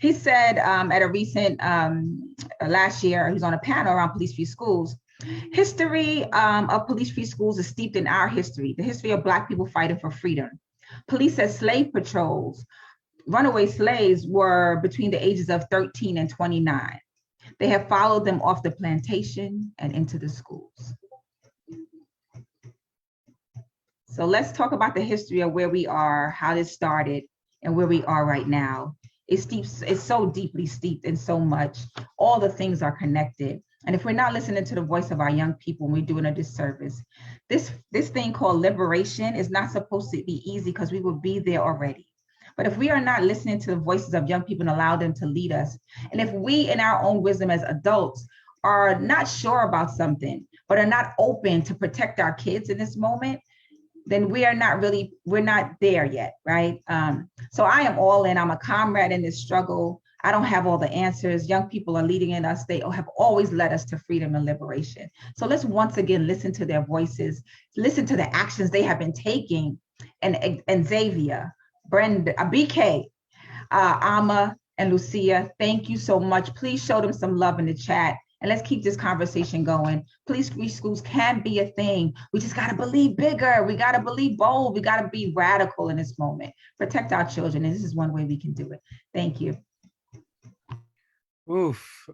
He said at a recent, last year, he was on a panel around police-free schools. History of police-free schools is steeped in our history, the history of Black people fighting for freedom. Police as slave patrols, runaway slaves were between the ages of 13 and 29. They have followed them off the plantation and into the schools. So let's talk about the history of where we are, how this started, and where we are right now. It's so deeply steeped in so much. All the things are connected. And if we're not listening to the voice of our young people, we're doing a disservice. This thing called liberation is not supposed to be easy because we will be there already. But if we are not listening to the voices of young people and allow them to lead us, and if we in our own wisdom as adults are not sure about something, but are not open to protect our kids in this moment, then we're not there yet, right? So I am all in. I'm a comrade in this struggle. I don't have all the answers. Young people are leading in us. They have always led us to freedom and liberation. So let's once again listen to their voices, listen to the actions they have been taking. And Xavier, Brenda, BK, Ama, and Lucia, thank you so much. Please show them some love in the chat. And let's keep this conversation going. Police-free schools can be a thing. We just gotta believe bigger. We gotta believe bold. We gotta be radical in this moment. Protect our children, and this is one way we can do it. Thank you. Oof,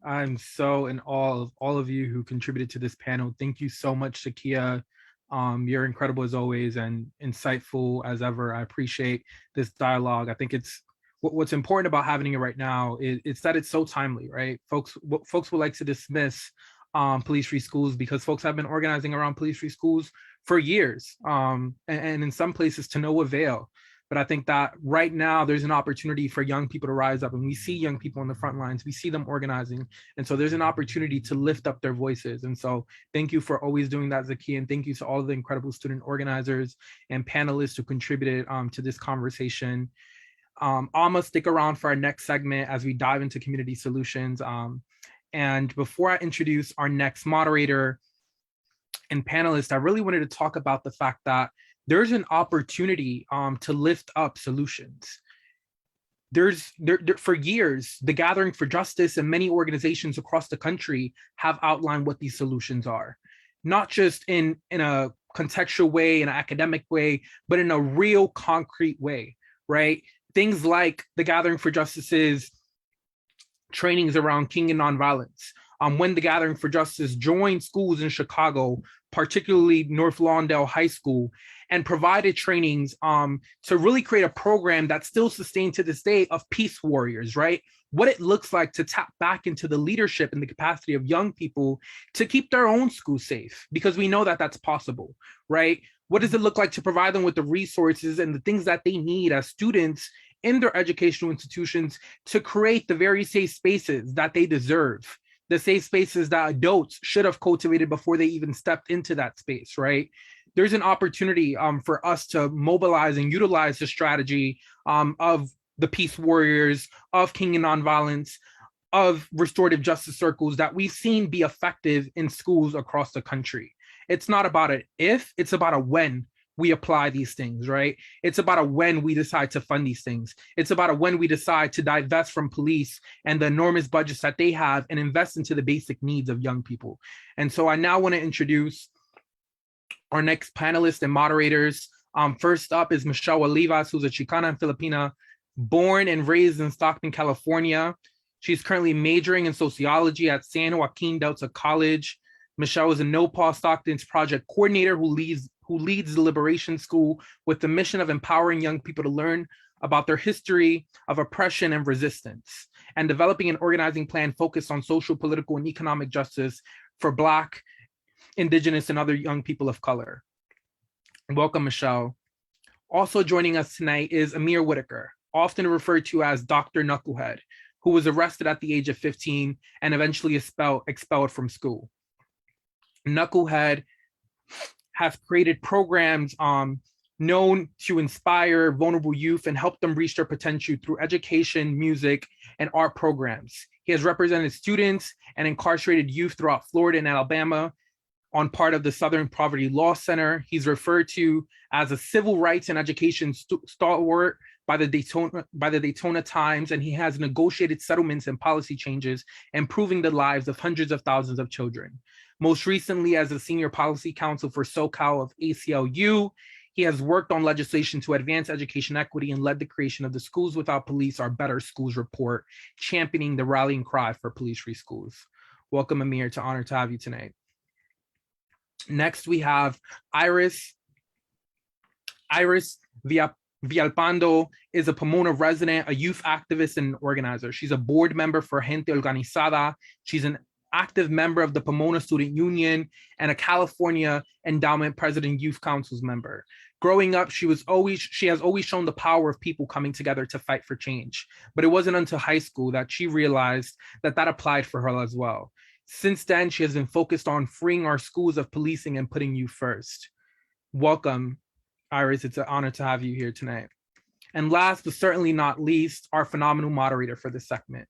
I'm so in awe of all of you who contributed to this panel. Thank you so much, Shakia. You're incredible as always and insightful as ever. I appreciate this dialogue. I think it's what's important about having it right now is that it's so timely, right? Folks would like to dismiss police-free schools because folks have been organizing around police-free schools for years, and in some places to no avail. But I think that right now there's an opportunity for young people to rise up, and we see young people on the front lines, we see them organizing. And so there's an opportunity to lift up their voices. And so thank you for always doing that, Zakia, and thank you to all of the incredible student organizers and panelists who contributed to this conversation. Alma, stick around for our next segment as we dive into community solutions. And before I introduce our next moderator and panelist, I really wanted to talk about the fact that there's an opportunity to lift up solutions. For years, the Gathering for Justice and many organizations across the country have outlined what these solutions are, not just in a contextual way, in an academic way, but in a real concrete way, right? Things like the Gathering for Justice's trainings around King and nonviolence. When the Gathering for Justice joined schools in Chicago, particularly North Lawndale High School, and provided trainings to really create a program that's still sustained to this day of peace warriors, right? What it looks like to tap back into the leadership and the capacity of young people to keep their own school safe, because we know that that's possible, right? What does it look like to provide them with the resources and the things that they need as students in their educational institutions to create the very safe spaces that they deserve, the safe spaces that adults should have cultivated before they even stepped into that space, right? There's an opportunity for us to mobilize and utilize the strategy of the peace warriors, of King and nonviolence, of restorative justice circles that we've seen be effective in schools across the country. It's not about an if, it's about a when we apply these things, right? It's about a when we decide to fund these things. It's about a when we decide to divest from police and the enormous budgets that they have and invest into the basic needs of young people. And so I now want to introduce our next panelists and moderators. First up is Michelle Olivas, who's a Chicana and Filipina, born and raised in Stockton, California. She's currently majoring in sociology at San Joaquin Delta College. Michelle is a No Pause Stockton's project coordinator who leads the Liberation School with the mission of empowering young people to learn about their history of oppression and resistance, and developing an organizing plan focused on social, political, and economic justice for Black, Indigenous, and other young people of color. Welcome, Michelle. Also joining us tonight is Amir Whitaker, often referred to as Dr. Knucklehead, who was arrested at the age of 15 and eventually expelled from school. Knucklehead has created programs known to inspire vulnerable youth and help them reach their potential through education, music, and art programs. He has represented students and incarcerated youth throughout Florida and Alabama on part of the Southern Poverty Law Center. He's referred to as a civil rights and education stalwart by the Daytona Times, and he has negotiated settlements and policy changes, improving the lives of hundreds of thousands of children. Most recently, as a senior policy counsel for SoCal of ACLU, he has worked on legislation to advance education equity and led the creation of the Schools Without Police Are Better Schools report, championing the rallying cry for police-free schools. Welcome, Amir. It's an honor to have you tonight. Next, we have Iris. Iris Villalpando is a Pomona resident, a youth activist and organizer. She's a board member for Gente Organizada. She's an active member of the Pomona Student Union and a California Endowment President Youth Council's member. Growing up, she has always shown the power of people coming together to fight for change. But it wasn't until high school that she realized that applied for her as well. Since then, she has been focused on freeing our schools of policing and putting you first. Welcome, Iris. It's an honor to have you here tonight. And last but certainly not least, our phenomenal moderator for this segment.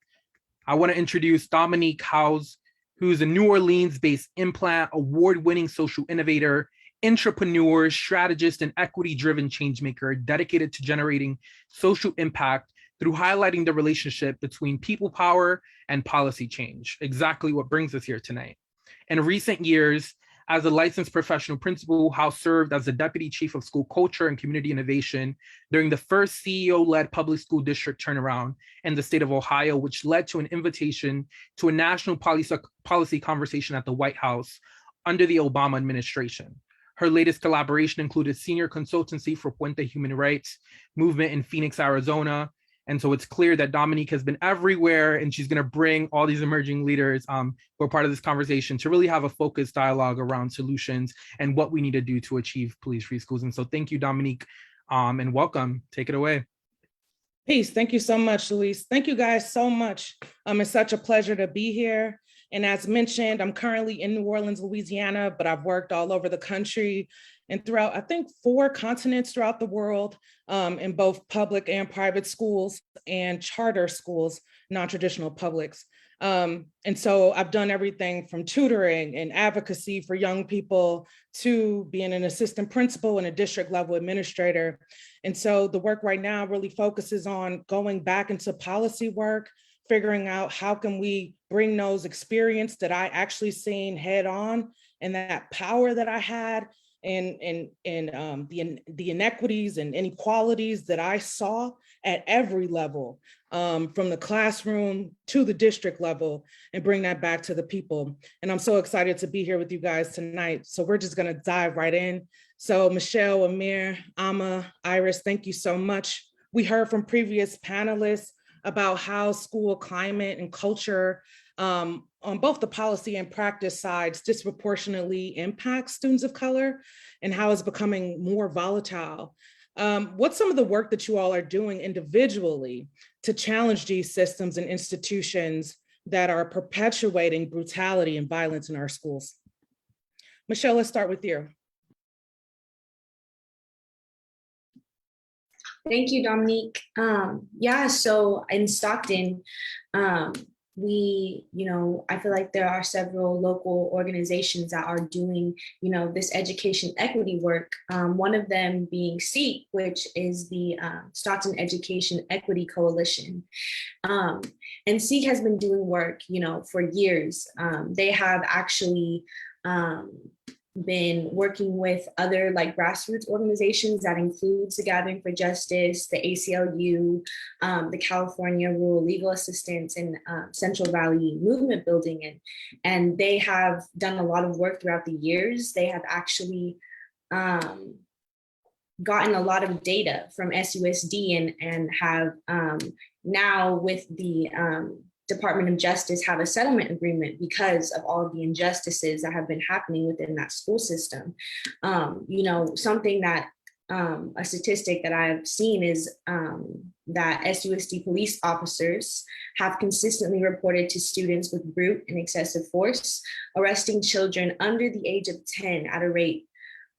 I want to introduce Dominique Howes, who's a New Orleans-based implant, award-winning social innovator, entrepreneur, strategist, and equity-driven changemaker dedicated to generating social impact through highlighting the relationship between people power and policy change, exactly what brings us here tonight. In recent years, as a licensed professional principal, House served as the Deputy Chief of School Culture and Community Innovation during the first CEO-led public school district turnaround in the state of Ohio, which led to an invitation to a national policy conversation at the White House under the Obama administration. Her latest collaboration included senior consultancy for Puente Human Rights Movement in Phoenix, Arizona. And so it's clear that Dominique has been everywhere, and she's going to bring all these emerging leaders who are part of this conversation to really have a focused dialogue around solutions and what we need to do to achieve police-free schools. And so thank you, Dominique, and welcome. Take it away. Peace. Thank you so much, Luis. Thank you guys so much. It's such a pleasure to be here. And as mentioned, I'm currently in New Orleans, Louisiana, but I've worked all over the country and throughout, I think, 4 continents throughout the world, in both public and private schools and charter schools, non-traditional publics. And so I've done everything from tutoring and advocacy for young people to being an assistant principal and a district level administrator. And so the work right now really focuses on going back into policy work, figuring out how can we bring those experience that I actually seen head on and that power that I had and the inequities and inequalities that I saw at every level, from the classroom to the district level, and bring that back to the people. And I'm so excited to be here with you guys tonight. So we're just gonna dive right in. So Michelle, Amir, Ama, Iris, thank you so much. We heard from previous panelists about how school climate and culture on both the policy and practice sides disproportionately impacts students of color and how it's becoming more volatile. What's some of the work that you all are doing individually to challenge these systems and institutions that are perpetuating brutality and violence in our schools? Michelle, let's start with you. Thank you, Dominique. Yeah, so in Stockton, I feel like there are several local organizations that are doing, this education equity work. One of them being SEEK, which is the Stockton Education Equity Coalition. And SEEK has been doing work, for years. They have actually been working with other grassroots organizations that includes the Gathering for Justice, the ACLU, the California Rural Legal Assistance, and Central Valley Movement Building. And they have done a lot of work throughout the years. They have actually gotten a lot of data from SUSD and have now with the Department of Justice have a settlement agreement because of all of the injustices that have been happening within that school system. Something that a statistic that I've seen is that SUSD police officers have consistently reported to students with brute and excessive force, arresting children under the age of 10 at a rate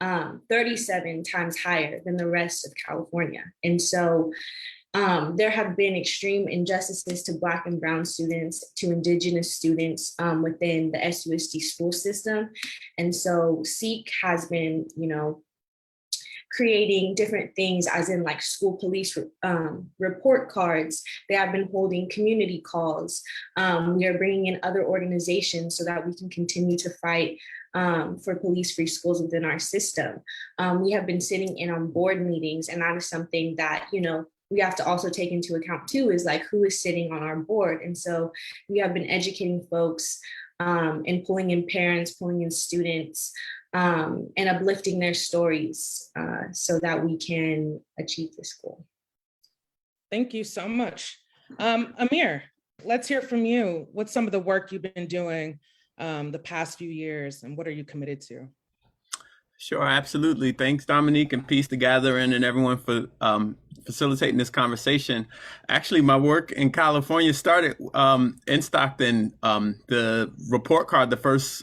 37 times higher than the rest of California. And so there have been extreme injustices to Black and Brown students, to Indigenous students within the SUSD school system. And so SEEK has been, creating different things as in school police report cards. They have been holding community calls. We are bringing in other organizations so that we can continue to fight for police-free schools within our system. We have been sitting in on board meetings, and that is something that, we have to also take into account too, is who is sitting on our board. And so we have been educating folks and pulling in parents, pulling in students, and uplifting their stories so that we can achieve this goal. Thank you so much. Amir, let's hear from you. What's some of the work you've been doing the past few years, and what are you committed to? Sure, absolutely. Thanks, Dominique, and Peace to Gathering and everyone for facilitating this conversation. Actually, my work in California started in Stockton. The report card, the first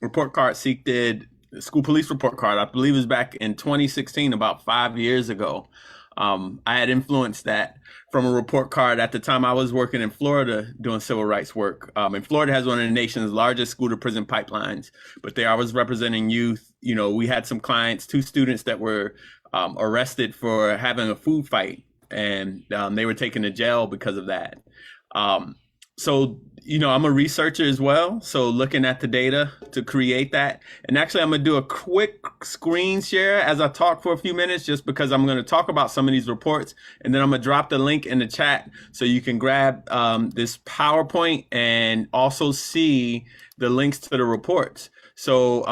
report card SEEK did, the school police report card, I believe it was back in 2016, about 5 years ago. I had influenced that from a report card at the time. I was working in Florida doing civil rights work. And Florida has one of the nation's largest school to prison pipelines, but there I was representing youth. We had some clients, 2 students that were arrested for having a food fight, and they were taken to jail because of that. So, I'm a researcher as well. So looking at the data to create that. And actually, I'm going to do a quick screen share as I talk for a few minutes, just because I'm going to talk about some of these reports. And then I'm going to drop the link in the chat so you can grab this PowerPoint and also see the links to the reports. So,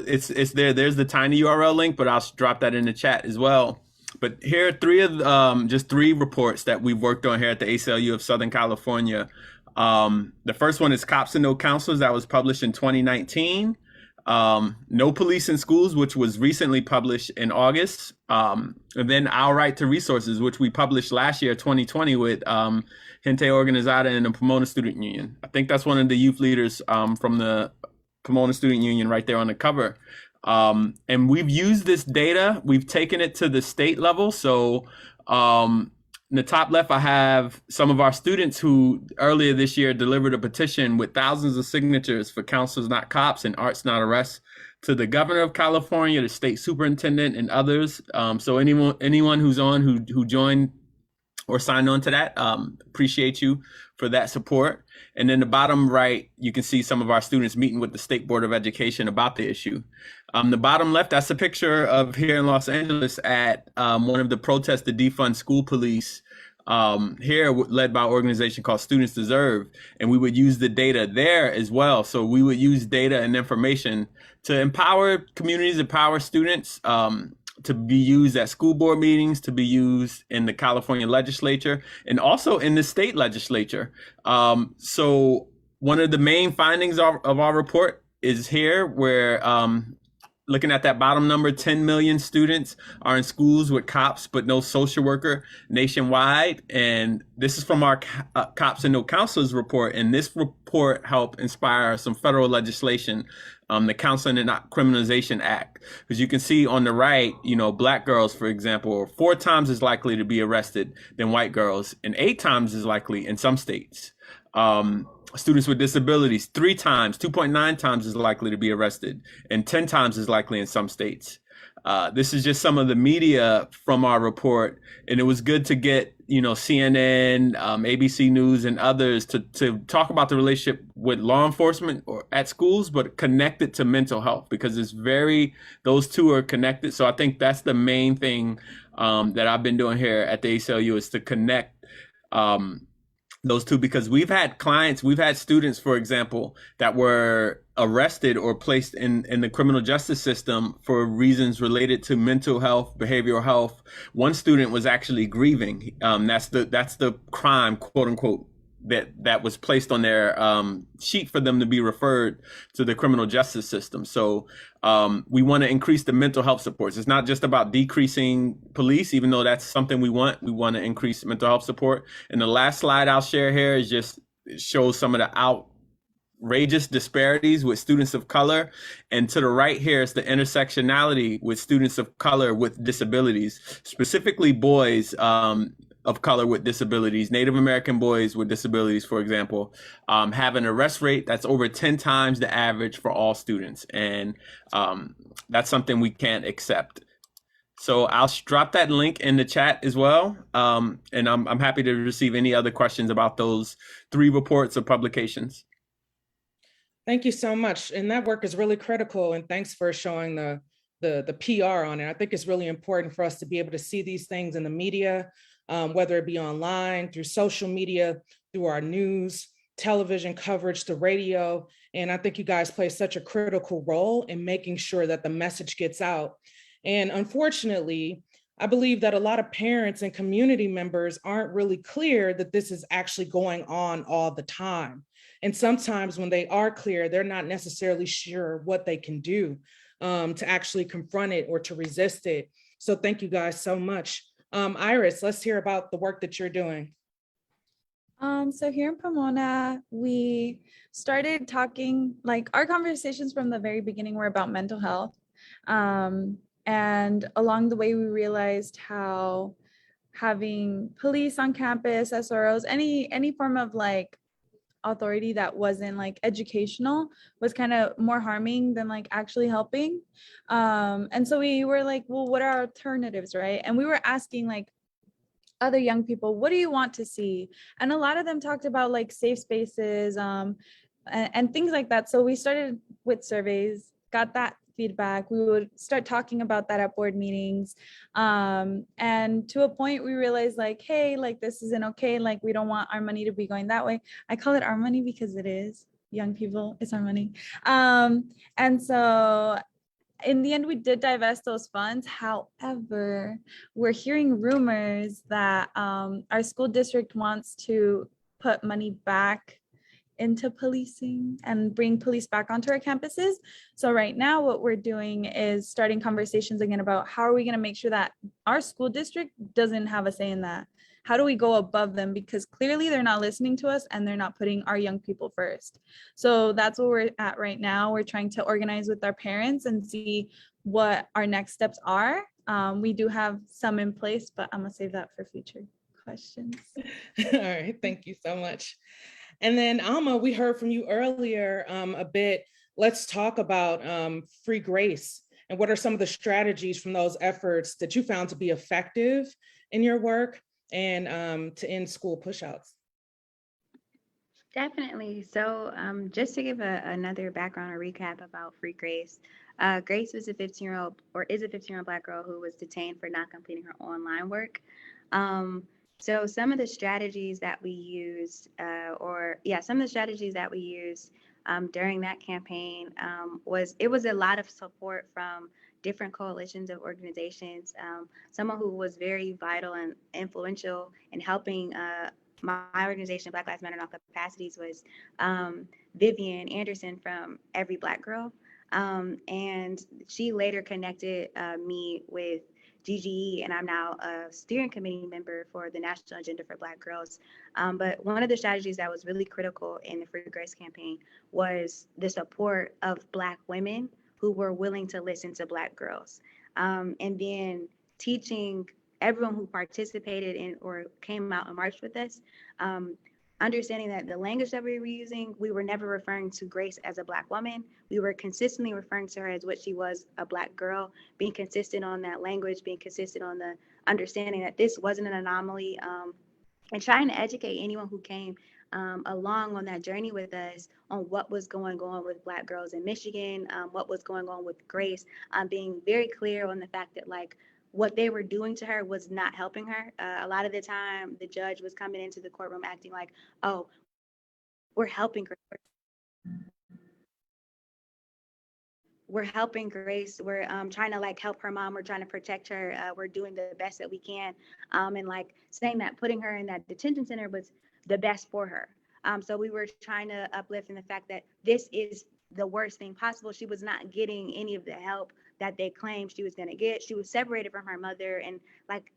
it's there. There's the tiny URL link, but I'll drop that in the chat as well. But here are just three reports that we've worked on here at the ACLU of Southern California. The first one is Cops and No Counselors, that was published in 2019. No Police in Schools, which was recently published in August. And then Our Right to Resources, which we published last year, 2020, with Gente Organizada and the Pomona Student Union. I think that's one of the youth leaders from the Pomona Student Union right there on the cover. And we've used this data, we've taken it to the state level. So In the top left, I have some of our students who earlier this year delivered a petition with thousands of signatures for Counselors Not Cops and Arts Not Arrests to the governor of California, the state superintendent, and others. So anyone who's on who joined or signed on to that, appreciate you for that support. And then the bottom right, you can see some of our students meeting with the State Board of Education about the issue. The bottom left, that's a picture of here in Los Angeles at one of the protests to defund school police here, led by an organization called Students Deserve. And we would use the data there as well. So we would use data and information to empower communities, empower students, to be used at school board meetings, to be used in the California legislature, and also in the state legislature. So one of the main findings of our report is here, where looking at that bottom number, 10 million students are in schools with cops but no social worker nationwide. And this is from our Cops and No Counselors report. And this report helped inspire some federal legislation, the Counseling and Not Criminalization Act. As you can see on the right, Black girls, for example, are 4 times as likely to be arrested than white girls, and 8 times as likely in some states. Students with disabilities, 2.9 times as likely to be arrested, and 10 times as likely in some states. This is just some of the media from our report, and it was good to get, CNN, ABC News, and others to talk about the relationship with law enforcement or at schools, but connect it to mental health, because those two are connected. So I think that's the main thing that I've been doing here at the ACLU, is to connect those two, because we've had students, for example, that were arrested or placed in the criminal justice system for reasons related to mental health, behavioral health. One student was actually grieving. That's the crime, quote unquote, that was placed on their sheet for them to be referred to the criminal justice system. So we want to increase the mental health supports. It's not just about decreasing police, even though that's something we want. We want to increase mental health support. And the last slide I'll share here shows some of the outrageous disparities with students of color. And to the right here is the intersectionality with students of color with disabilities, specifically boys of color with disabilities. Native American boys with disabilities, for example, have an arrest rate that's over 10 times the average for all students. And that's something we can't accept. So I'll drop that link in the chat as well. And I'm happy to receive any other questions about those 3 reports or publications. Thank you so much. And that work is really critical. And thanks for showing the PR on it. I think it's really important for us to be able to see these things in the media, whether it be online, through social media, through our news, television coverage, the radio. And I think you guys play such a critical role in making sure that the message gets out. And unfortunately, I believe that a lot of parents and community members aren't really clear that this is actually going on all the time. And sometimes when they are clear, they're not necessarily sure what they can do to actually confront it or to resist it. So thank you guys so much. Iris, let's hear about the work that you're doing. So here in Pomona, we started talking, like our conversations from the very beginning were about mental health. And along the way, we realized how having police on campus, SROs, any form of like authority that wasn't like educational was kind of more harming than like actually helping. And so we were like, well, what are alternatives, right? And we were asking like other young people, what do you want to see? And a lot of them talked about like safe spaces and things like that. So we started with surveys, got that feedback. We would start talking about that at board meetings. And to a point we realized like, hey, like this isn't okay. Like we don't want our money to be going that way. I call it our money because it is. Young people, it's our money. And so in the end, we did divest those funds. However, we're hearing rumors that our school district wants to put money back into policing and bring police back onto our campuses. So right now what we're doing is starting conversations again about how are we going to make sure that our school district doesn't have a say in that? How do we go above them? Because clearly they're not listening to us and they're not putting our young people first. So that's where we're at right now. We're trying to organize with our parents and see what our next steps are. We do have some in place, but I'm gonna save that for future questions. All right, thank you so much. And then Alma, we heard from you earlier a bit. Let's talk about Free Grace and what are some of the strategies from those efforts that you found to be effective in your work and to end school pushouts? Definitely. So, just to give another background or recap about Free Grace, Grace was a 15-year-old or is a 15-year-old Black girl who was detained for not completing her online work. So some of the strategies that we used, some of the strategies that we used during that campaign was a lot of support from different coalitions of organizations. Someone who was very vital and influential in helping my organization, Black Lives Matter in All Capacities, was Vivian Anderson from Every Black Girl. And she later connected me with GGE, and I'm now a steering committee member for the National Agenda for Black Girls. But one of the strategies that was really critical in the Free Grace campaign was the support of Black women who were willing to listen to Black girls. And then teaching everyone who participated in or came out and marched with us, understanding that the language that we were using, we were never referring to Grace as a Black woman. We were consistently referring to her as what she was, a Black girl, being consistent on that language, being consistent on the understanding that this wasn't an anomaly, and trying to educate anyone who came along on that journey with us on what was going on with Black girls in Michigan, what was going on with Grace, being very clear on the fact that what they were doing to her was not helping her. A lot of the time, the judge was coming into the courtroom acting like, oh, we're helping Grace. We're helping Grace. We're trying to help her mom. We're trying to protect her. We're doing the best that we can. And saying that putting her in that detention center was the best for her. So we were trying to uplift in the fact that this is the worst thing possible. She was not getting any of the help that they claimed she was going to get. She was separated from her mother. And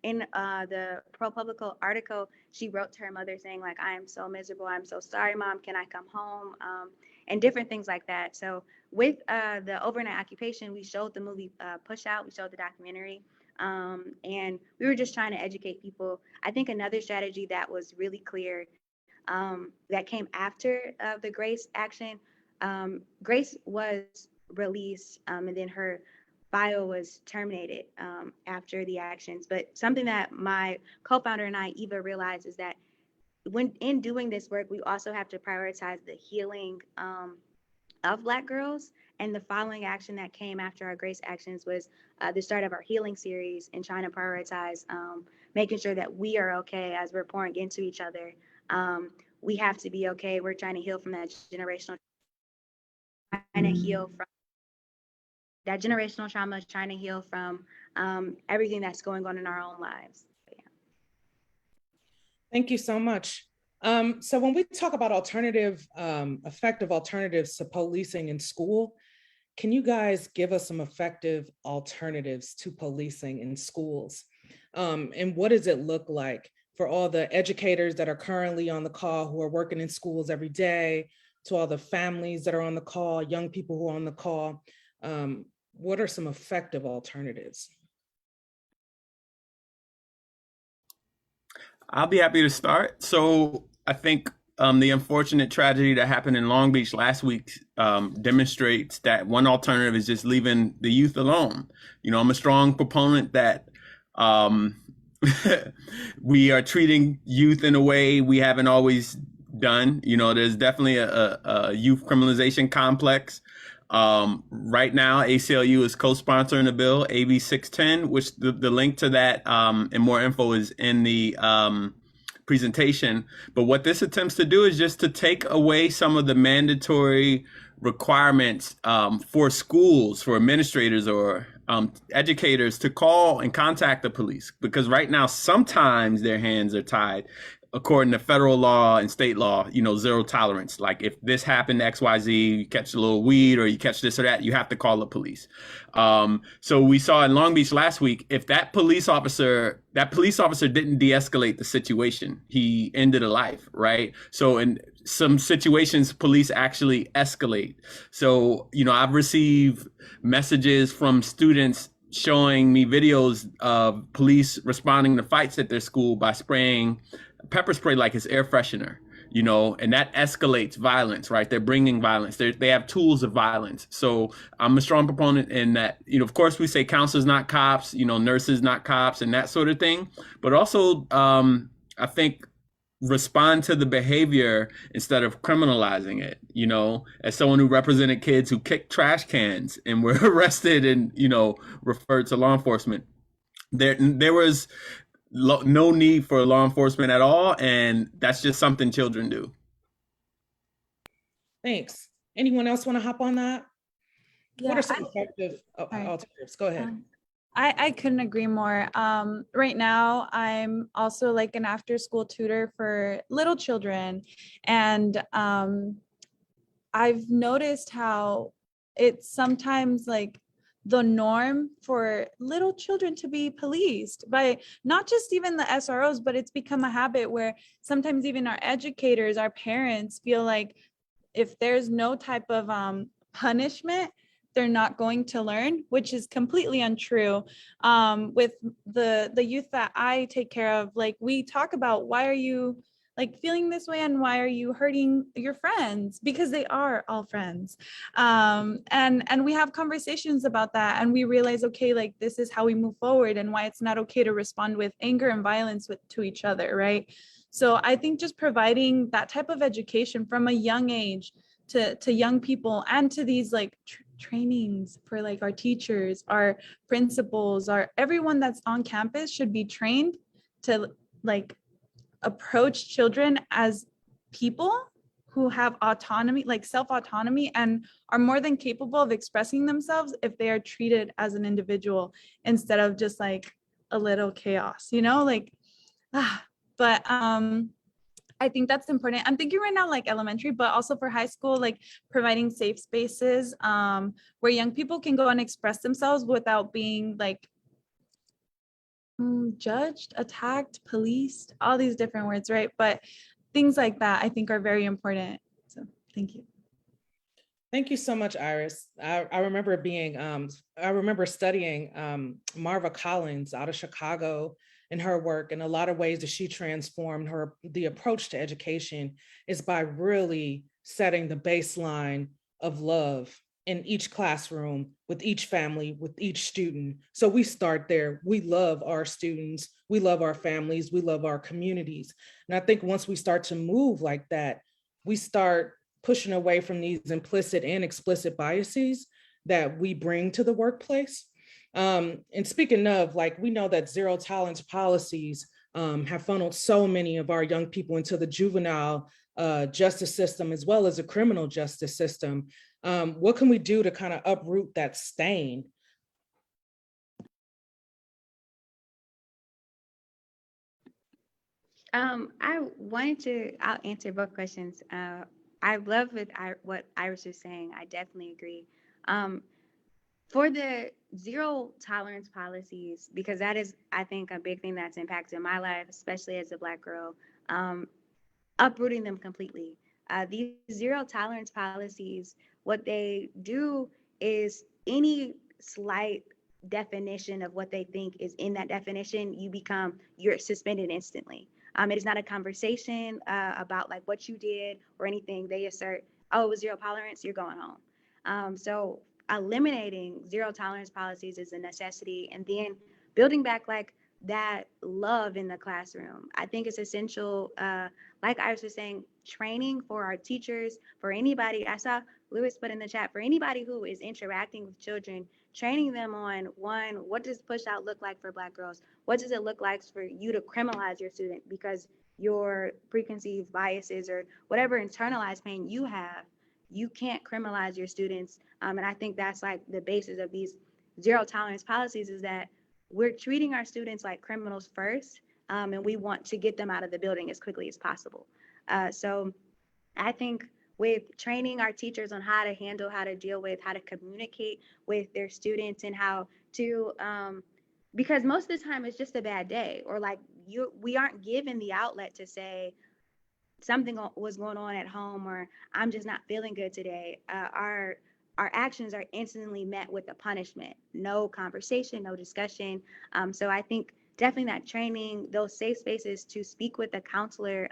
in the ProPublica article, she wrote to her mother saying I am so miserable. I'm so sorry, Mom. Can I come home? And different things like that. So with the overnight occupation, we showed the movie Push Out. We showed the documentary. And we were just trying to educate people. I think another strategy that was really clear that came after the Grace action, Grace was released and then her file was terminated after the actions. But something that my co-founder and I, Eva, realized is that when in doing this work, we also have to prioritize the healing of Black girls. And the following action that came after our Grace actions was the start of our healing series and trying to prioritize making sure that we are okay as we're pouring into each other. We have to be okay. We're trying to heal from that generational trauma, trying to heal from everything that's going on in our own lives. Yeah. Thank you so much. So when we talk about effective alternatives to policing in school, can you guys give us some effective alternatives to policing in schools? And what does it look like for all the educators that are currently on the call who are working in schools every day, to all the families that are on the call, young people who are on the call? What are some effective alternatives? I'll be happy to start. So I think the unfortunate tragedy that happened in Long Beach last week demonstrates that one alternative is just leaving the youth alone. I'm a strong proponent that we are treating youth in a way we haven't always done. There's definitely a youth criminalization complex. Right now, ACLU is co-sponsoring a bill, AB 610, which the link to that and more info is in the presentation. But what this attempts to do is just to take away some of the mandatory requirements for schools, for administrators or educators to call and contact the police, because right now sometimes their hands are tied. According to federal law and state law, zero tolerance. Like if this happened, XYZ, you catch a little weed or you catch this or that, you have to call the police. So we saw in Long Beach last week, if that police officer didn't de-escalate the situation, he ended a life, right? So in some situations, police actually escalate. So, I've received messages from students showing me videos of police responding to fights at their school by spraying pepper spray like it's air freshener, you know, and that escalates violence, right? They're bringing violence. They have tools of violence. So I'm a strong proponent in that, you know, of course we say counselors not cops, you know, nurses not cops and that sort of thing. But also, I think respond to the behavior instead of criminalizing it. You know, as someone who represented kids who kicked trash cans and were arrested and, you know, referred to law enforcement, there was no need for law enforcement at all, and that's just something children do. Thanks. Anyone else want to hop on that? What Yeah, are some effective alternatives? Go ahead. I couldn't agree more. Right now, I'm also like an after school tutor for little children. And I've noticed how it's sometimes like the norm for little children to be policed by not just even the SROs, but it's become a habit where sometimes even our educators, our parents feel like if there's no type of punishment, they're not going to learn, which is completely untrue. With the youth that I take care of, like we talk about why are you like feeling this way and why are you hurting your friends, because they are all friends. And we have conversations about that and we realize, okay, like this is how we move forward and why it's not okay to respond with anger and violence to each other, right? So I think just providing that type of education from a young age to young people and to these like trainings for like our teachers, our principals, our everyone that's on campus should be trained to like approach children as people who have autonomy, like self-autonomy, and are more than capable of expressing themselves if they are treated as an individual instead of just like a little chaos, you know, like, but I think that's important. I'm thinking right now, like elementary, but also for high school, like providing safe spaces where young people can go and express themselves without being like judged, attacked, policed, all these different words, right? But things like that I think are very important. So thank you. Thank you so much, Iris. I remember I remember studying Marva Collins out of Chicago in her work. In a lot of ways that she transformed the approach to education is by really setting the baseline of love in each classroom, with each family, with each student. So we start there. We love our students, we love our families, we love our communities. And I think once we start to move like that, we start pushing away from these implicit and explicit biases that we bring to the workplace. And speaking of, like, we know that zero tolerance policies have funneled so many of our young people into the juvenile justice system, as well as the criminal justice system. What can we do to kind of uproot that stain? I'll answer both questions. I love what Iris was saying. I definitely agree. For the zero tolerance policies, because that is, I think, a big thing that's impacted my life, especially as a Black girl, uprooting them completely. These zero tolerance policies, what they do is any slight definition of what they think is in that definition, you're suspended instantly. It is not a conversation about like what you did or anything. They assert, oh, it was zero tolerance, you're going home. So eliminating zero tolerance policies is a necessity, and then building back like that love in the classroom. I think it's essential, like Iris was saying, training for our teachers, for anybody. I saw Lewis put in the chat, for anybody who is interacting with children, training them on, one, what does push out look like for Black girls? What does it look like for you to criminalize your student because your preconceived biases or whatever internalized pain you have, you can't criminalize your students. And I think that's like the basis of these zero tolerance policies, is that we're treating our students like criminals first, and we want to get them out of the building as quickly as possible. So I think with training our teachers on how to handle, how to deal with, how to communicate with their students, and how to, because most of the time it's just a bad day, or like we aren't given the outlet to say something was going on at home, or I'm just not feeling good today. Our our actions are instantly met with a punishment, no conversation, no discussion. So I think definitely that training, those safe spaces to speak with a counselor,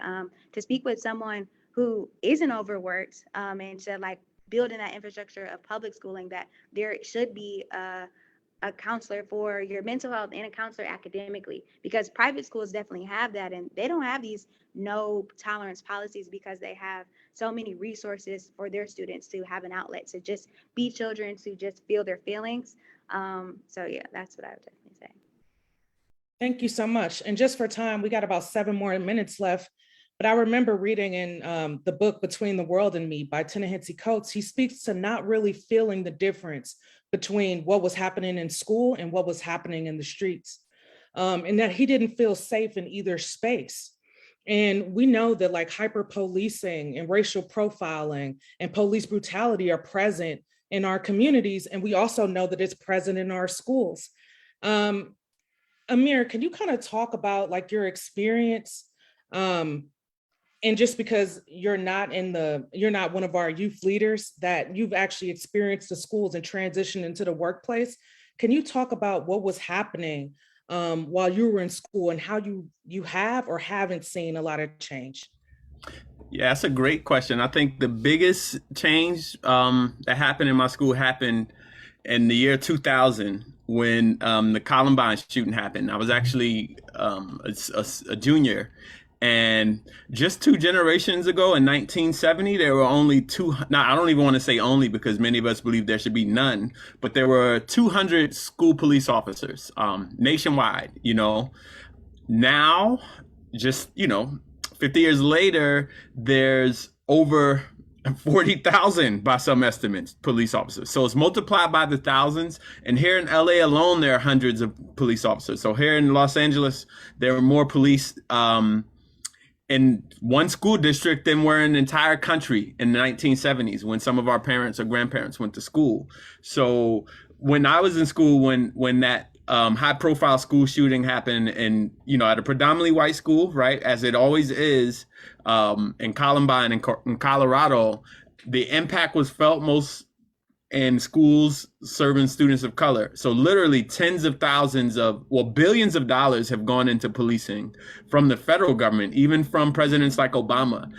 to speak with someone who isn't overworked, and to like build in that infrastructure of public schooling, that there should be a counselor for your mental health and a counselor academically, because private schools definitely have that, and they don't have these no tolerance policies because they have so many resources for their students to have an outlet to just be children, to just feel their feelings. So yeah, that's what I would definitely say. Thank you so much. And just for time, we got about 7 more minutes left. But I remember reading in the book Between the World and Me by Ta-Nehisi Coates, he speaks to not really feeling the difference between what was happening in school and what was happening in the streets. And that he didn't feel safe in either space. And we know that like hyper-policing and racial profiling and police brutality are present in our communities. And we also know that it's present in our schools. Amir, can you kind of talk about like your experience? And just because you're not one of our youth leaders, that you've actually experienced the schools and transitioned into the workplace, can you talk about what was happening while you were in school and how you have or haven't seen a lot of change? Yeah, that's a great question. I think the biggest change that happened in my school happened in the year 2000 when the Columbine shooting happened. I was actually a junior. And just 2 generations ago in 1970, there were only now I don't even want to say only because many of us believe there should be none, but there were 200 school police officers nationwide, you know. Now, just, 50 years later, there's over 40,000 by some estimates, police officers. So it's multiplied by the thousands. And here in LA alone, there are hundreds of police officers. So here in Los Angeles, there are more police in one school district than were in the entire country in the 1970s when some of our parents or grandparents went to school. So when I was in school, when that high profile school shooting happened and, at a predominantly white school, right, as it always is in Columbine in Colorado, the impact was felt most in schools serving students of color. So literally tens of thousands billions of dollars have gone into policing from the federal government, even from presidents like Obama,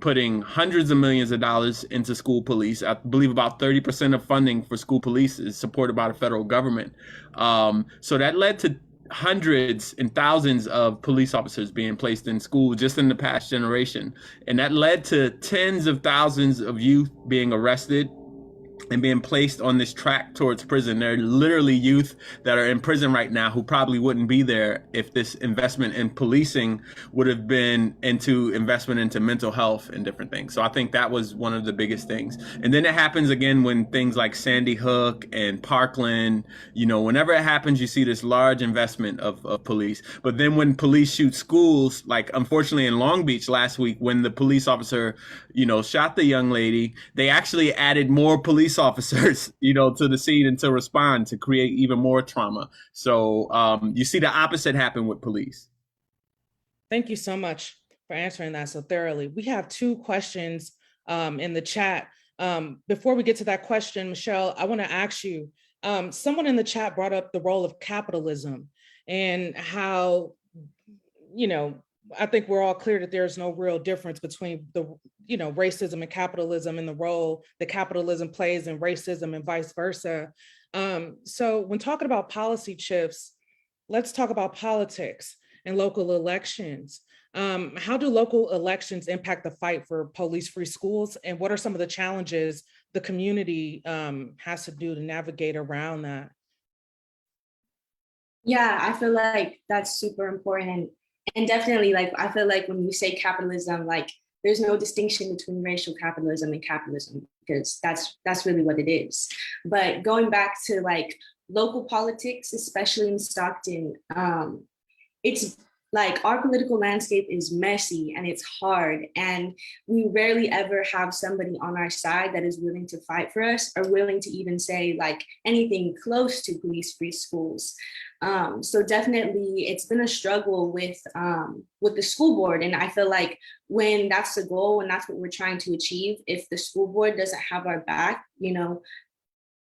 putting hundreds of millions of dollars into school police. I believe about 30% of funding for school police is supported by the federal government. So that led to hundreds and thousands of police officers being placed in school just in the past generation. And that led to tens of thousands of youth being arrested and being placed on this track towards prison. There are literally youth that are in prison right now who probably wouldn't be there if this investment in policing would have been into investment into mental health and different things. So I think that was one of the biggest things. And then it happens again when things like Sandy Hook and Parkland, whenever it happens, you see this large investment of police. But then when police shoot schools, like unfortunately in Long Beach last week, when the police officer, shot the young lady, they actually added more police officers, to the scene and to respond to create even more trauma. So you see the opposite happen with police. Thank you so much for answering that so thoroughly. We have 2 questions in the chat. Before we get to that question, Michelle, I want to ask you, someone in the chat brought up the role of capitalism and how, I think we're all clear that there's no real difference between the, racism and capitalism and the role that capitalism plays in racism and vice versa. So when talking about policy shifts, let's talk about politics and local elections. How do local elections impact the fight for police-free schools? And what are some of the challenges the community has to do to navigate around that? Yeah, I feel like that's super important. And definitely, I feel like when we say capitalism, there's no distinction between racial capitalism and capitalism, because that's really what it is. But going back to local politics, especially in Stockton, it's like our political landscape is messy and it's hard, and we rarely ever have somebody on our side that is willing to fight for us or willing to even say like anything close to police-free schools. So definitely it's been a struggle with the school board. And I feel like when that's the goal and that's what we're trying to achieve, if the school board doesn't have our back, you know,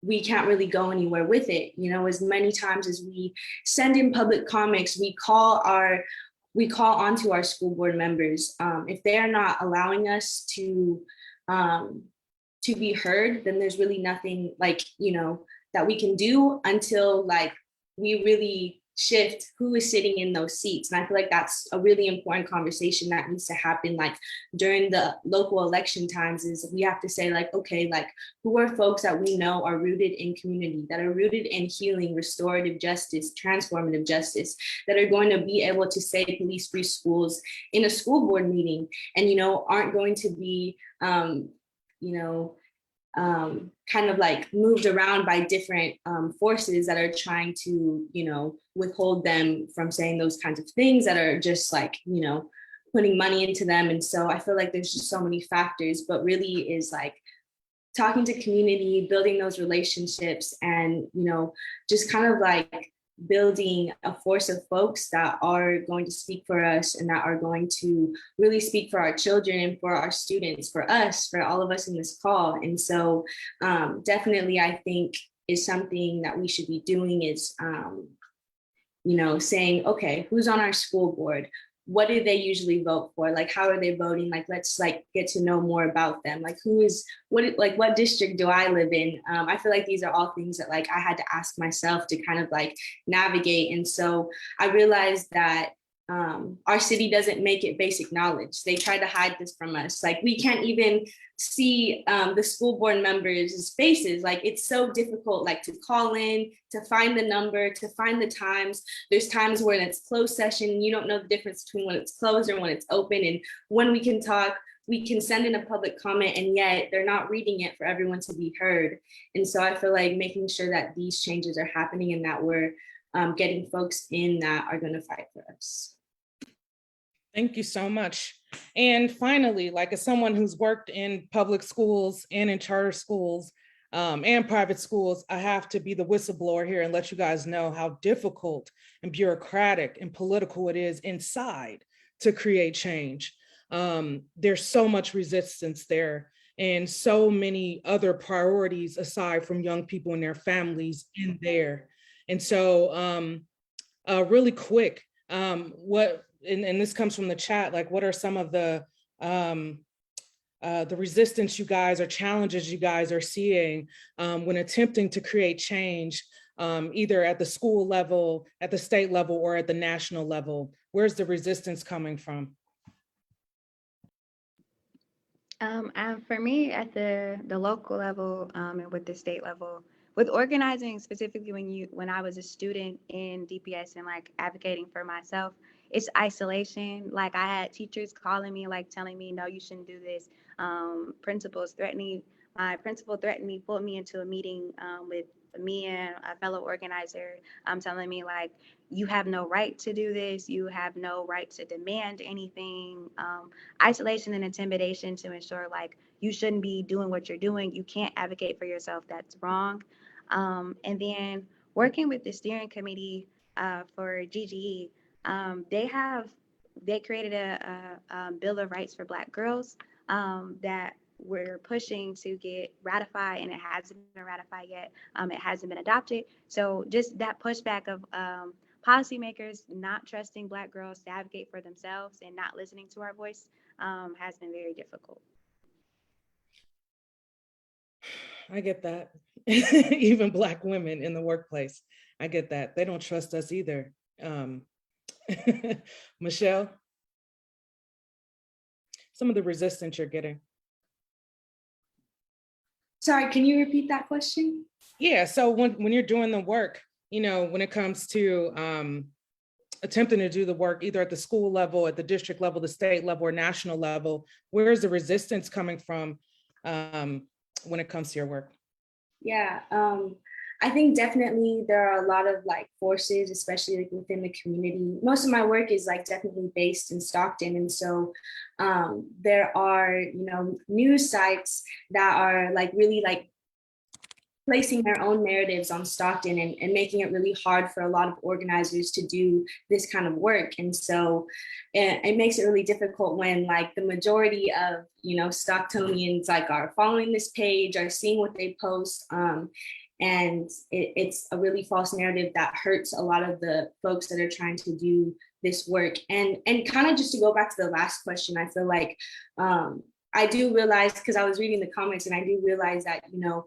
we can't really go anywhere with it. You know, as many times as we send in public comments, we call onto our school board members. If they are not allowing us to be heard, then there's really nothing like, you know, that we can do until like we really shift who is sitting in those seats. And I feel like that's a really important conversation that needs to happen like during the local election times, is we have to say like, okay, like who are folks that we know are rooted in community, that are rooted in healing, restorative justice, transformative justice, that are going to be able to say police-free schools in a school board meeting, and, you know, aren't going to be, you know, kind of like moved around by different forces that are trying to, you know, withhold them from saying those kinds of things that are just like, you know, putting money into them. And so I feel like there's just so many factors, but really is like talking to community, building those relationships, and, you know, just kind of like building a force of folks that are going to speak for us and that are going to really speak for our children and for our students, for us, for all of us in this call. And so definitely I think is something that we should be doing is, you know, saying, okay, who's on our school board? What do they usually vote for? Like, how are they voting? Like, let's like get to know more about them. Like, what district do I live in? I feel like these are all things that like I had to ask myself to kind of like navigate. And so I realized that our city doesn't make it basic knowledge. They try to hide this from us. Like, we can't even see the school board members' faces. Like, it's so difficult, like to call in, to find the number, to find the times. There's times when it's closed session, you don't know the difference between when it's closed and when it's open. And when we can talk, we can send in a public comment, and yet they're not reading it for everyone to be heard. And so I feel like making sure that these changes are happening and that we're getting folks in that are going to fight for us. Thank you so much. And finally, like as someone who's worked in public schools and in charter schools and private schools, I have to be the whistleblower here and let you guys know how difficult and bureaucratic and political it is inside to create change. There's so much resistance there and so many other priorities aside from young people and their families in there. And so really quick, and this comes from the chat, like what are some of the resistance you guys or challenges you guys are seeing when attempting to create change, either at the school level, at the state level, or at the national level? Where's the resistance coming from? For me, at the local level and with the state level, with organizing specifically when I was a student in DPS and like advocating for myself, it's isolation. Like I had teachers calling me, like telling me, no, you shouldn't do this. My principal threatened me, pulled me into a meeting with me and a fellow organizer, telling me like, you have no right to do this. You have no right to demand anything. Isolation and intimidation to ensure like you shouldn't be doing what you're doing. You can't advocate for yourself. That's wrong. And then working with the steering committee for GGE, they created a Bill of Rights for Black girls that we're pushing to get ratified, and it hasn't been ratified yet. It hasn't been adopted. So just that pushback of policymakers not trusting Black girls to advocate for themselves and not listening to our voice has been very difficult. I get that. Even Black women in the workplace, I get that. They don't trust us either. Michelle, some of the resistance you're getting. Sorry, can you repeat that question? Yeah, so when you're doing the work, you know, when it comes to attempting to do the work, either at the school level, at the district level, the state level, or national level, where's the resistance coming from when it comes to your work? Yeah, I think definitely there are a lot of like forces, especially like within the community. Most of my work is like definitely based in Stockton. And so there are, you know, news sites that are like really like placing their own narratives on Stockton and making it really hard for a lot of organizers to do this kind of work. And so it makes it really difficult when like the majority of, you know, Stocktonians like are following this page, are seeing what they post. And it's a really false narrative that hurts a lot of the folks that are trying to do this work. And kind of just to go back to the last question, I feel like I do realize, because I was reading the comments, and I do realize that, you know,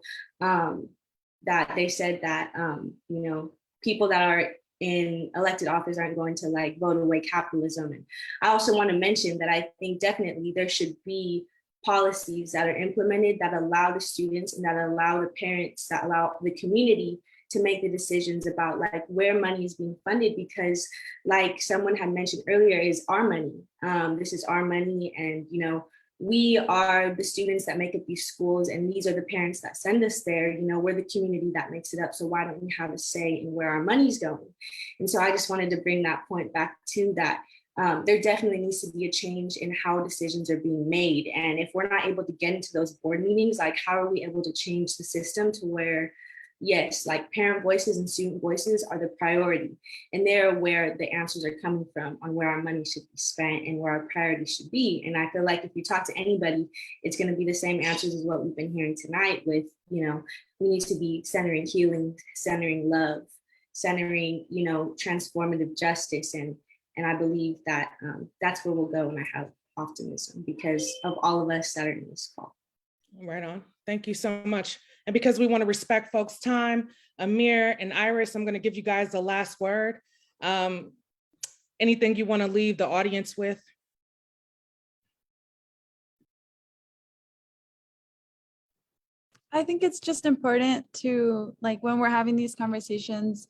that they said that, you know, people that are in elected office aren't going to like vote away capitalism. And I also want to mention that I think definitely there should be policies that are implemented that allow the students and that allow the parents, that allow the community to make the decisions about like where money is being funded, because like someone had mentioned earlier, is our money. This is our money, and you know, we are the students that make up these schools, and these are the parents that send us there. You know, we're the community that makes it up. So why don't we have a say in where our money's going? And so I just wanted to bring that point back to that. There definitely needs to be a change in how decisions are being made. And if we're not able to get into those board meetings, like how are we able to change the system to where, yes, like parent voices and student voices are the priority, and they're where the answers are coming from on where our money should be spent and where our priorities should be. And I feel like if you talk to anybody, it's going to be the same answers as what we've been hearing tonight with, you know, we need to be centering healing, centering love, centering, you know, transformative justice. And I believe that that's where we'll go, and I have optimism because of all of us that are in this call. Right on. Thank you so much. And because we want to respect folks' time, Amir and Iris, I'm going to give you guys the last word. Anything you want to leave the audience with? I think it's just important to, like, when we're having these conversations,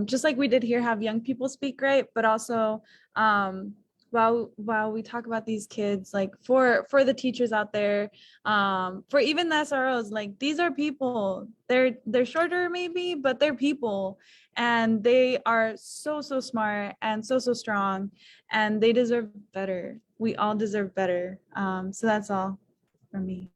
just like we did here, have young people speak, right? But also, while we talk about these kids, like for the teachers out there, for even the SROs, like these are people. They're shorter maybe, but they're people, and they are so smart and so strong, and they deserve better. We all deserve better. So that's all for me.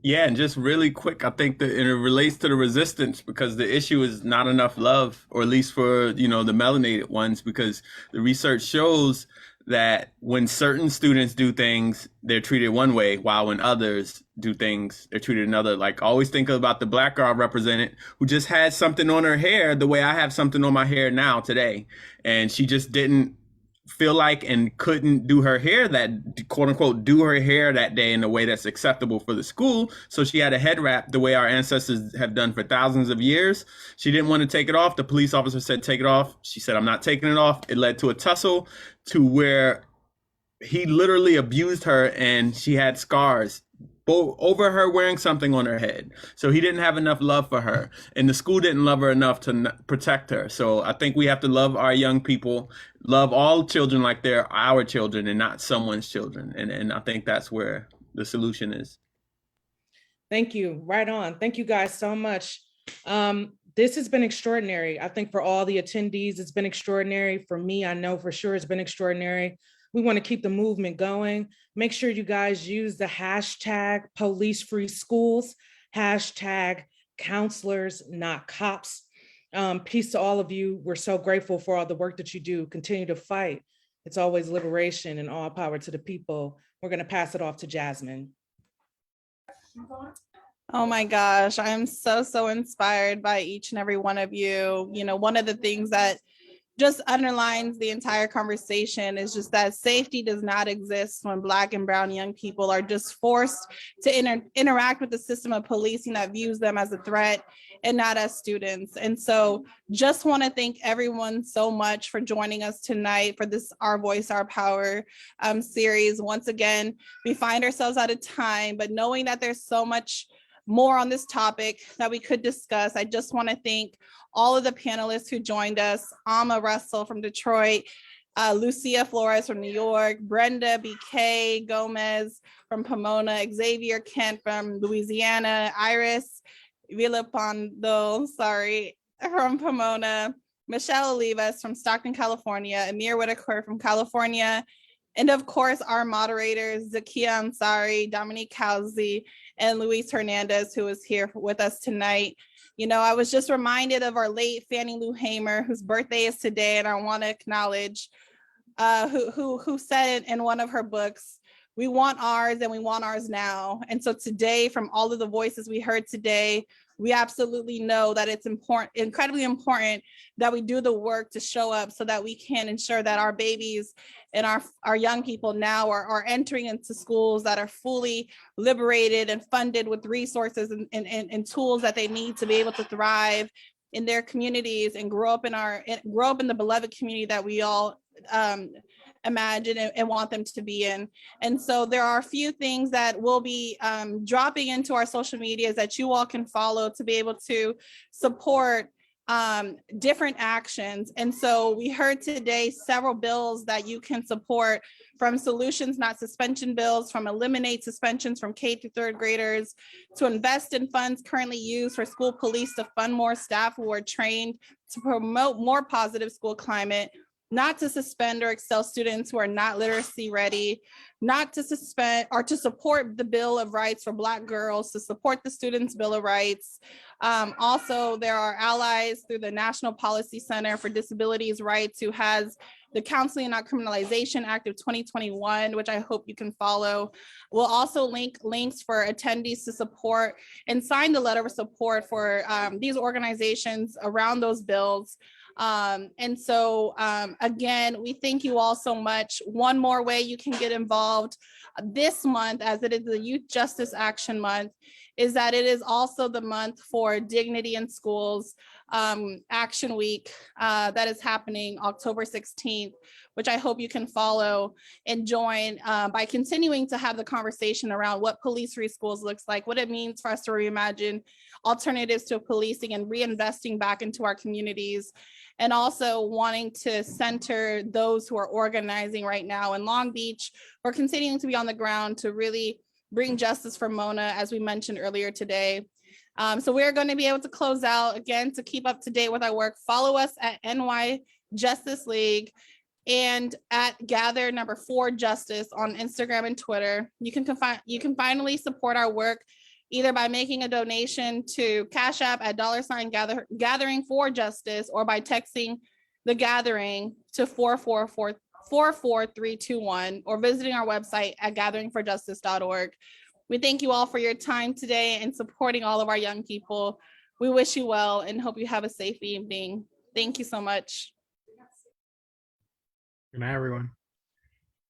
Yeah, and just really quick, I think that it relates to the resistance, because the issue is not enough love, or at least for, you know, the melanated ones, because the research shows that when certain students do things, they're treated one way, while when others do things, they're treated another. Like, always think about the Black girl represented who just had something on her hair the way I have something on my hair now today. And she just didn't feel like and couldn't do her hair, that quote unquote do her hair that day in a way that's acceptable for the school. So she had a head wrap the way our ancestors have done for thousands of years. She didn't want to take it off. The police officer said, take it off. She said, I'm not taking it off. It led to a tussle to where he literally abused her, and she had scars over her wearing something on her head. So he didn't have enough love for her, and the school didn't love her enough to protect her. So I think we have to love our young people, love all children like they're our children and not someone's children. And I think that's where the solution is. Thank you. Right on. Thank you guys so much. This has been extraordinary. I think for all the attendees, it's been extraordinary. For me, I know for sure it's been extraordinary. We want to keep the movement going. Make sure you guys use the hashtag police free schools, hashtag counselors, not cops. Peace to all of you. We're so grateful for all the work that you do. Continue to fight. It's always liberation, and all power to the people. We're going to pass it off to Jasmine. Oh my gosh, I am so inspired by each and every one of you. You know, one of the things that just underlines the entire conversation is just that safety does not exist when Black and brown young people are just forced to interact with the system of policing that views them as a threat and not as students. And so just want to thank everyone so much for joining us tonight for this Our Voice, Our Power series. Once again, we find ourselves out of time, but knowing that there's so much more on this topic that we could discuss, I just want to thank all of the panelists who joined us: Ama Russell from Detroit, Lucia Flores from New York, Brenda BK Gomez from Pomona, Xavier Kent from Louisiana, Iris Villapando, sorry, from Pomona, Michelle Olivas from Stockton, California, Amir Whitaker from California, and of course, our moderators, Zakia Ansari, Dominique Causi, and Luis Hernandez, who is here with us tonight. You know, I was just reminded of our late Fannie Lou Hamer, whose birthday is today, and I want to acknowledge who said in one of her books, "We want ours and we want ours now." And so today, from all of the voices we heard today, we absolutely know that it's important, incredibly important, that we do the work to show up so that we can ensure that our babies and our young people now are entering into schools that are fully liberated and funded with resources and tools that they need to be able to thrive in their communities and grow up in the beloved community that we all imagine and want them to be in. And so there are a few things that will be dropping into our social medias that you all can follow to be able to support different actions. And so we heard today several bills that you can support, from solutions, not suspension bills, from eliminate suspensions from K through third graders, to invest in funds currently used for school police to fund more staff who are trained to promote more positive school climate, not to suspend or expel students who are not literacy ready, not to suspend or to support the Bill of Rights for Black girls, to support the Students' Bill of Rights. Also, there are allies through the National Policy Center for Disabilities Rights, who has the Counseling and Not Criminalization Act of 2021, which I hope you can follow. We'll also link links for attendees to support and sign the letter of support for these organizations around those bills. And so again, we thank you all so much. One more way you can get involved this month, as it is the Youth Justice Action Month, is that it is also the month for Dignity in Schools Action Week that is happening October 16th, which I hope you can follow and join by continuing to have the conversation around what police-free schools looks like, what it means for us to reimagine alternatives to policing and reinvesting back into our communities, and also wanting to center those who are organizing right now in Long Beach or continuing to be on the ground to really bring justice for Mona, as we mentioned earlier today. So we're going to be able to close out. Again, to keep up to date with our work, follow us at NY Justice League and at Gather #4 Justice on Instagram and Twitter. You can finally support our work either by making a donation to Cash App at $Gathering for Justice, or by texting The Gathering to 44321, or visiting our website at gatheringforjustice.org. We thank you all for your time today and supporting all of our young people. We wish you well and hope you have a safe evening. Thank you so much. Good night, everyone.